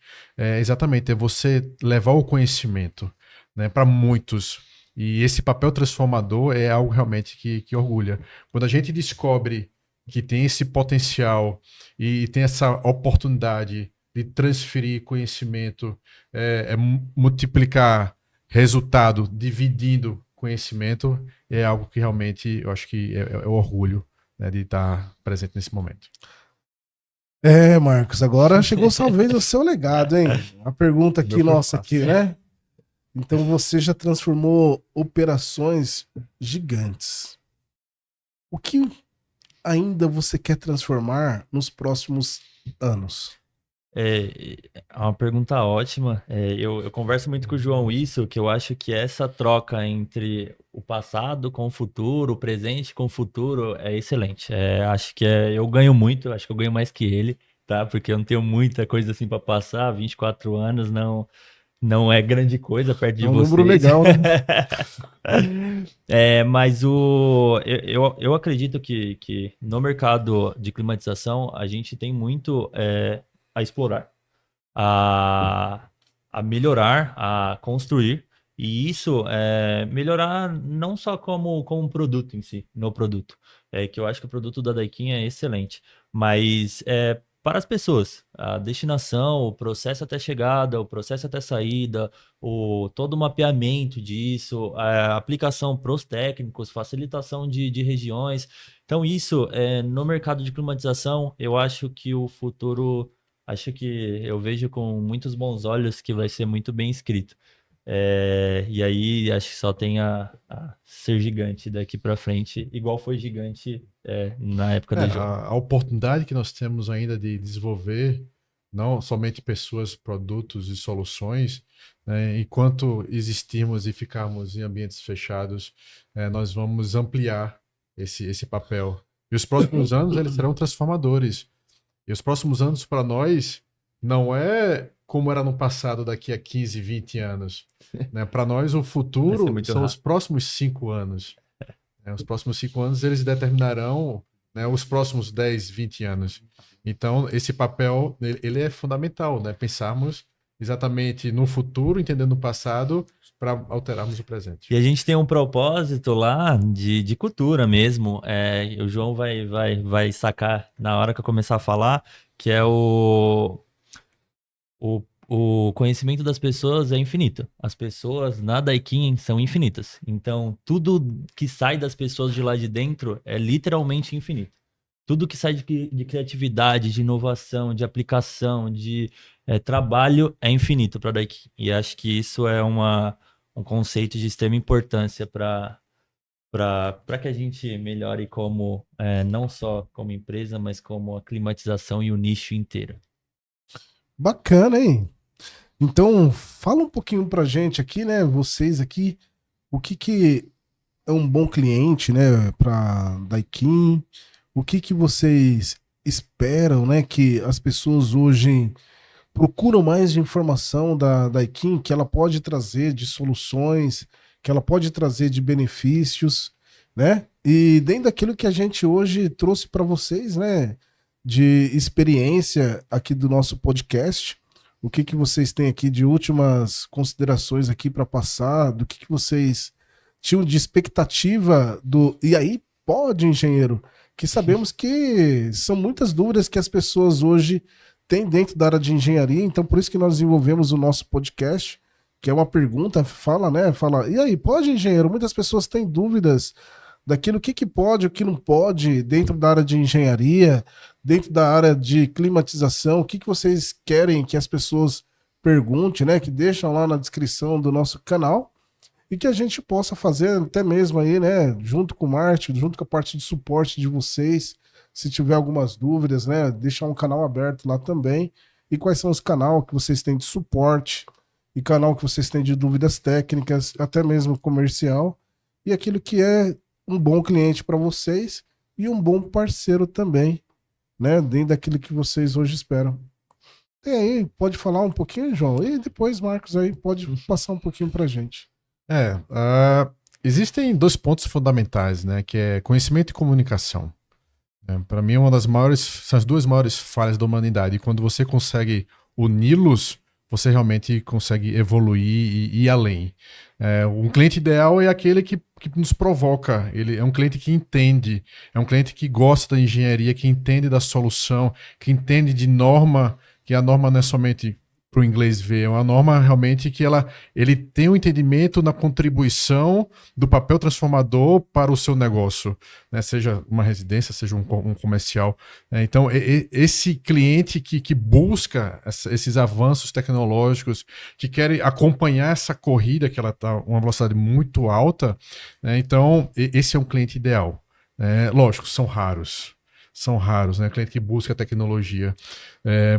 Exatamente, é você levar o conhecimento, né, para muitos. E esse papel transformador é algo realmente que orgulha. Quando a gente descobre que tem esse potencial e tem essa oportunidade de transferir conhecimento, multiplicar resultado, dividindo conhecimento, é algo que realmente eu acho que é o orgulho, né, de estar presente nesse momento. Marcos, agora chegou sua vez o seu legado, hein? A pergunta aqui, nossa, aqui, né? Então você já transformou operações gigantes. O que ainda você quer transformar nos próximos anos? É uma pergunta ótima. Eu converso muito com o João isso, que eu acho que essa troca entre o passado com o futuro, o presente com o futuro é excelente. Acho que eu ganho muito, acho que eu ganho mais que ele, tá? Porque eu não tenho muita coisa assim para passar, 24 anos não é grande coisa perto de É um vocês. número legal, né? Mas eu acredito que no mercado de climatização a gente tem muito a explorar, a melhorar, a construir, e isso melhorar não só como um produto em si, no produto, que eu acho que o produto da Daikin é excelente, mas para as pessoas, a destinação, o processo até chegada, o processo até saída, todo o mapeamento disso, a aplicação para os técnicos, facilitação de regiões. Então, isso, no mercado de climatização, eu acho que o futuro, acho que eu vejo com muitos bons olhos que vai ser muito bem escrito. E aí, acho que só tem a ser gigante daqui para frente, igual foi gigante na época do João. A oportunidade que nós temos ainda de desenvolver não somente pessoas, produtos e soluções, né, enquanto existirmos e ficarmos em ambientes fechados, nós vamos ampliar esse papel. E os próximos anos eles serão transformadores. E os próximos anos para nós não é como era no passado daqui a 15, 20 anos. Né? Para nós o futuro são os próximos 5 anos. Os próximos 5 anos eles determinarão, né, os próximos 10, 20 anos. Então, esse papel ele é fundamental, né? Pensarmos exatamente no futuro, entendendo o passado, para alterarmos o presente. E a gente tem um propósito lá de cultura mesmo. O João vai sacar na hora que eu começar a falar, que é o conhecimento das pessoas é infinito. As pessoas na Daikin são infinitas. Então, tudo que sai das pessoas de lá de dentro é literalmente infinito. Tudo que sai de criatividade, de inovação, de aplicação, de trabalho é infinito para a Daikin. E acho que isso é um conceito de extrema importância para que a gente melhore como não só como empresa, mas como a climatização e o nicho inteiro. Bacana, hein? Então, fala um pouquinho pra gente aqui, né? Vocês aqui, o que é um bom cliente, né? Pra Daikin, o que vocês esperam, né? Que as pessoas hoje procuram mais de informação da Daikin, que ela pode trazer de soluções, que ela pode trazer de benefícios, né? E dentro daquilo que a gente hoje trouxe para vocês, né? De experiência aqui do nosso podcast, o que vocês têm aqui de últimas considerações aqui para passar, do que vocês tinham de expectativa do... E aí, pode, engenheiro, que sabemos que são muitas dúvidas que as pessoas hoje têm dentro da área de engenharia, então por isso que nós desenvolvemos o nosso podcast, que é uma pergunta, fala, e aí, pode, engenheiro? Muitas pessoas têm dúvidas daquilo que pode, o que não pode, dentro da área de engenharia, dentro da área de climatização, o que vocês querem que as pessoas perguntem, né? Que deixam lá na descrição do nosso canal e que a gente possa fazer até mesmo aí, né? Junto com o marketing, junto com a parte de suporte de vocês, se tiver algumas dúvidas, né? Deixar um canal aberto lá também. E quais são os canais que vocês têm de suporte e canal que vocês têm de dúvidas técnicas, até mesmo comercial, e aquilo que é um bom cliente para vocês e um bom parceiro também, né? Dentro daquilo que vocês hoje esperam. E aí, pode falar um pouquinho, João? E depois, Marcos, aí pode passar um pouquinho para a gente. Existem 2 pontos fundamentais, né? Que é conhecimento e comunicação. Para mim, são as 2 maiores falhas da humanidade. E quando você consegue uni-los, você realmente consegue evoluir e ir além. Um cliente ideal é aquele que nos provoca. Ele é um cliente que entende, é um cliente que gosta da engenharia, que entende da solução, que entende de norma, que a norma não é somente para o inglês ver, é uma norma realmente que ele tem um entendimento na contribuição do papel transformador para o seu negócio, né? Seja uma residência, seja um comercial. Então, esse cliente que busca esses avanços tecnológicos, que quer acompanhar essa corrida, que ela está uma velocidade muito alta, né? Então, esse é um cliente ideal. Lógico, são raros, né? Cliente que busca tecnologia.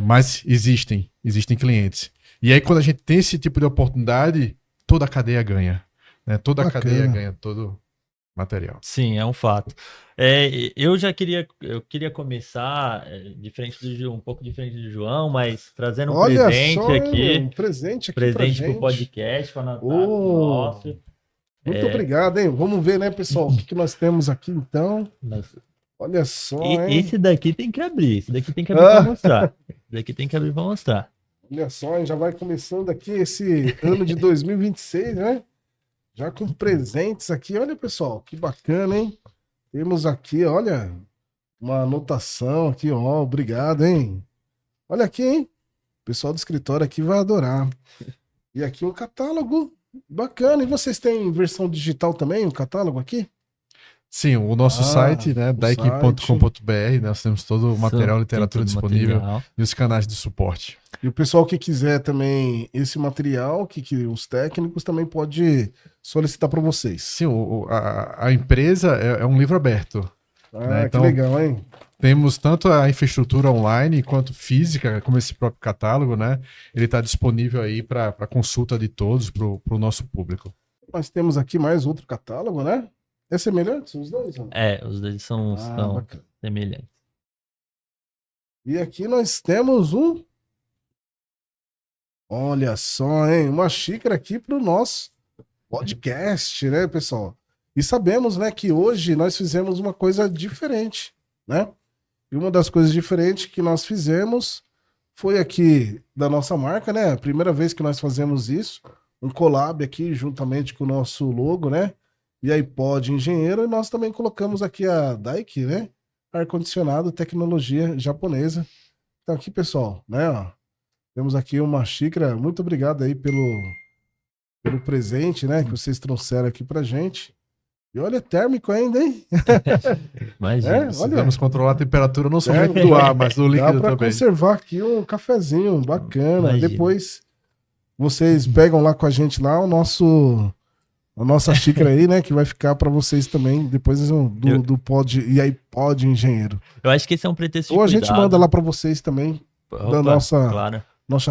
Mas existem clientes. E aí, quando a gente tem esse tipo de oportunidade, toda a cadeia ganha. Né? Toda a cadeia ganha todo o material. Sim, é um fato. Eu queria começar um pouco diferente do João, mas trazendo um Olha presente só, aqui. um presente aqui pra Presente gente. pro podcast, para Natal Oh, nosso. muito obrigado, hein? Vamos ver, né, pessoal, o que nós temos aqui, então. Olha só, hein? Esse daqui tem que abrir. Esse daqui tem que abrir para mostrar. Esse daqui tem que abrir para mostrar. Olha só, hein? Já vai começando aqui esse ano de 2026, né? Já com presentes aqui. Olha, pessoal, que bacana, hein? Temos aqui, olha, uma anotação aqui, ó. Obrigado, hein? Olha aqui, hein? O pessoal do escritório aqui vai adorar. E aqui um catálogo bacana. E vocês têm versão digital também, o catálogo aqui? Sim, o nosso site, né, daikin.com.br, nós temos todo o material, literatura disponível e os canais de suporte. E o pessoal que quiser também esse material, que os técnicos também pode solicitar para vocês. Sim, a empresa é um livro aberto. Né? Então, que legal, hein? Temos tanto a infraestrutura online quanto física, como esse próprio catálogo, né? Ele está disponível aí para consulta de todos, para o nosso público. Nós temos aqui mais outro catálogo, né? É semelhante os dois? Não? Os dois são semelhantes. E aqui nós temos um... Olha só, hein? Uma xícara aqui para o nosso podcast, né, pessoal? E sabemos, né, que hoje nós fizemos uma coisa diferente, né? E uma das coisas diferentes que nós fizemos foi aqui da nossa marca, né? A primeira vez que nós fazemos isso, um collab aqui juntamente com o nosso logo, né? E aí Pod Engenheiro, e nós também colocamos aqui a Daikin, né? Ar-condicionado, tecnologia japonesa. Então aqui, pessoal, né? Ó, temos aqui uma xícara. Muito obrigado aí pelo presente, né? Que vocês trouxeram aqui pra gente. E olha, térmico ainda, hein? Imagina. Precisamos controlar a temperatura não somente do ar, mas do líquido também. Dá pra conservar aqui um cafezinho bacana. Imagina. Depois vocês pegam lá com a gente lá a nossa xícara aí, né? Que vai ficar para vocês também, depois do Pod, e aí Pod Engenheiro. Eu acho que esse é um pretexto de Ou a cuidado. gente manda lá para vocês também, da nossa claro.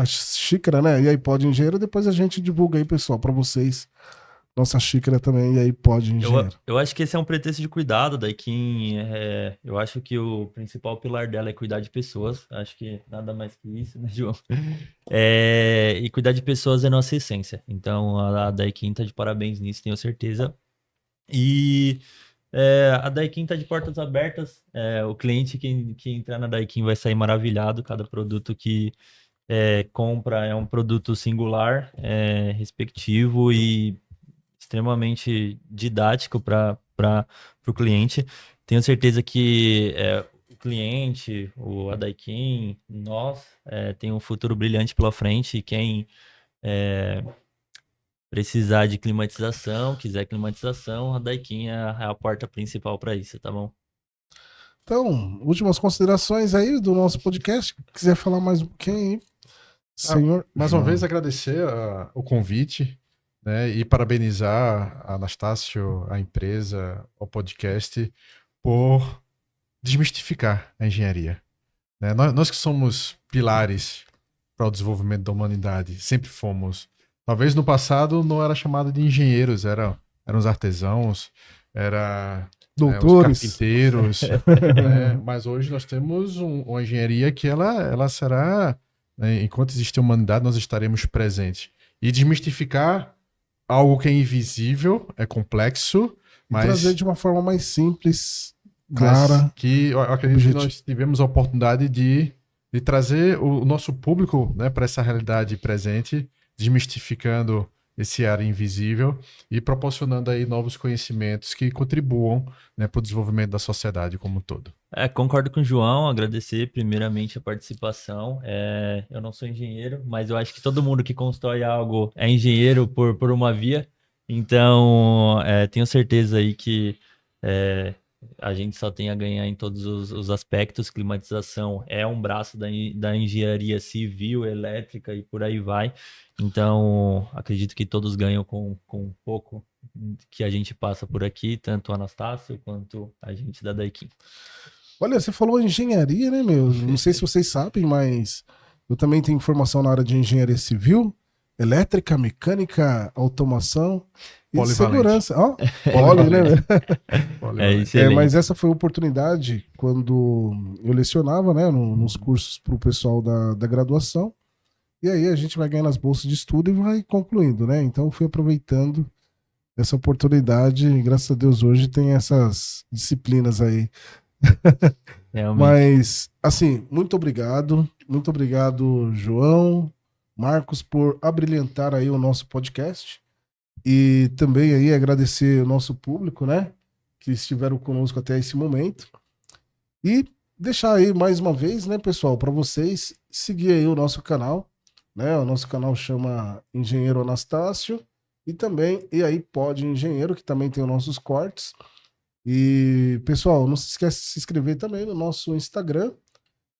xícara, né? E aí Pod Engenheiro, depois a gente divulga aí, pessoal, para vocês. Nossa xícara também, e aí Pod Engenheiro. Eu acho que esse é um pretexto de cuidado, Daikin. Eu acho que o principal pilar dela é cuidar de pessoas. Acho que nada mais que isso, né, João? E cuidar de pessoas é nossa essência. Então, a Daikin tá de parabéns nisso, tenho certeza. E a Daikin tá de portas abertas. O cliente que entrar na Daikin vai sair maravilhado. Cada produto que compra é um produto singular, respectivo e extremamente didático para o cliente. Tenho certeza que o cliente, a Daikin, nós, tem um futuro brilhante pela frente. E quem Precisar de climatização, quiser climatização, a Daikin é a porta principal para isso, tá bom? Então, últimas considerações aí do nosso podcast. Quiser falar mais um pouquinho aí, senhor. Mais uma João. vez agradecer o convite, né, e parabenizar a Anastácio, a empresa, o podcast, por desmistificar a engenharia. Né? Nós que somos pilares para o desenvolvimento da humanidade, sempre fomos. Talvez no passado não era chamado de engenheiros, eram os artesãos, os Doutores. carpinteiros, né? Mas hoje nós temos uma engenharia que ela será, né, enquanto existir humanidade, nós estaremos presentes. E desmistificar algo que é invisível, é complexo, mas trazer de uma forma mais simples, clara. que eu acredito que nós tivemos a oportunidade de trazer o nosso público, né, para essa realidade presente, desmistificando esse ar invisível e proporcionando aí novos conhecimentos que contribuam, né, para o desenvolvimento da sociedade como um todo. Concordo com o João, agradecer primeiramente a participação. Eu não sou engenheiro, mas eu acho que todo mundo que constrói algo é engenheiro por uma via. Então, tenho certeza aí que a gente só tem a ganhar em todos os aspectos. Climatização é um braço da engenharia civil, elétrica e por aí vai. Então, acredito que todos ganham com um pouco que a gente passa por aqui, tanto o Anastácio quanto a gente da Daikin. Olha, você falou engenharia, né, meu? Não sei se vocês sabem, mas eu também tenho formação na área de engenharia civil, elétrica, mecânica, automação e Polivalente. segurança. Ó, poli, né? Excelente. Mas essa foi a oportunidade quando eu lecionava, né, nos cursos para o pessoal da graduação. E aí a gente vai ganhando as bolsas de estudo e vai concluindo, né? Então eu fui aproveitando essa oportunidade e graças a Deus hoje tem essas disciplinas aí. Realmente. Mas, assim, muito obrigado, João, Marcos, por abrilhantar aí o nosso podcast e também aí agradecer o nosso público, né, que estiveram conosco até esse momento e deixar aí mais uma vez, né, pessoal, para vocês seguir aí o nosso canal, né, o nosso canal chama Engenheiro Anastácio e também E aí Pode Engenheiro, que também tem os nossos cortes. E, pessoal, não se esqueça de se inscrever também no nosso Instagram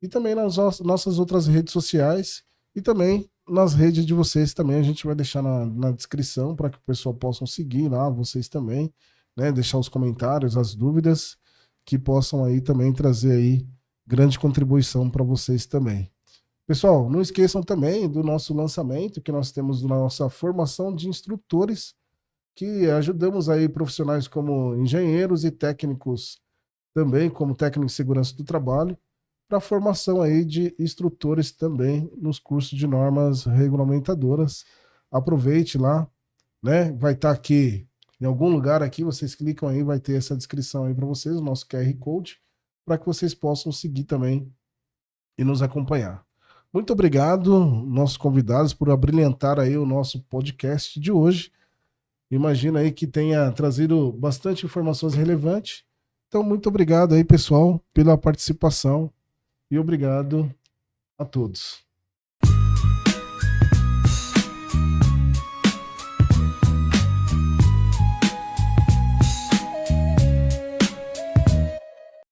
e também nas nossas outras redes sociais e também nas redes de vocês também. A gente vai deixar na descrição para que o pessoal possa seguir lá, vocês também, né? Deixar os comentários, as dúvidas, que possam aí também trazer aí grande contribuição para vocês também. Pessoal, não esqueçam também do nosso lançamento que nós temos na nossa formação de instrutores, que ajudamos aí profissionais como engenheiros e técnicos também, como técnico de segurança do trabalho, para a formação aí de instrutores também nos cursos de normas regulamentadoras. Aproveite lá, né? Vai estar aqui em algum lugar aqui, vocês clicam aí, vai ter essa descrição aí para vocês, o nosso QR Code, para que vocês possam seguir também e nos acompanhar. Muito obrigado, nossos convidados, por abrilhantar aí o nosso podcast de hoje. Imagina aí que tenha trazido bastante informações relevantes. Então, muito obrigado aí, pessoal, pela participação e obrigado a todos.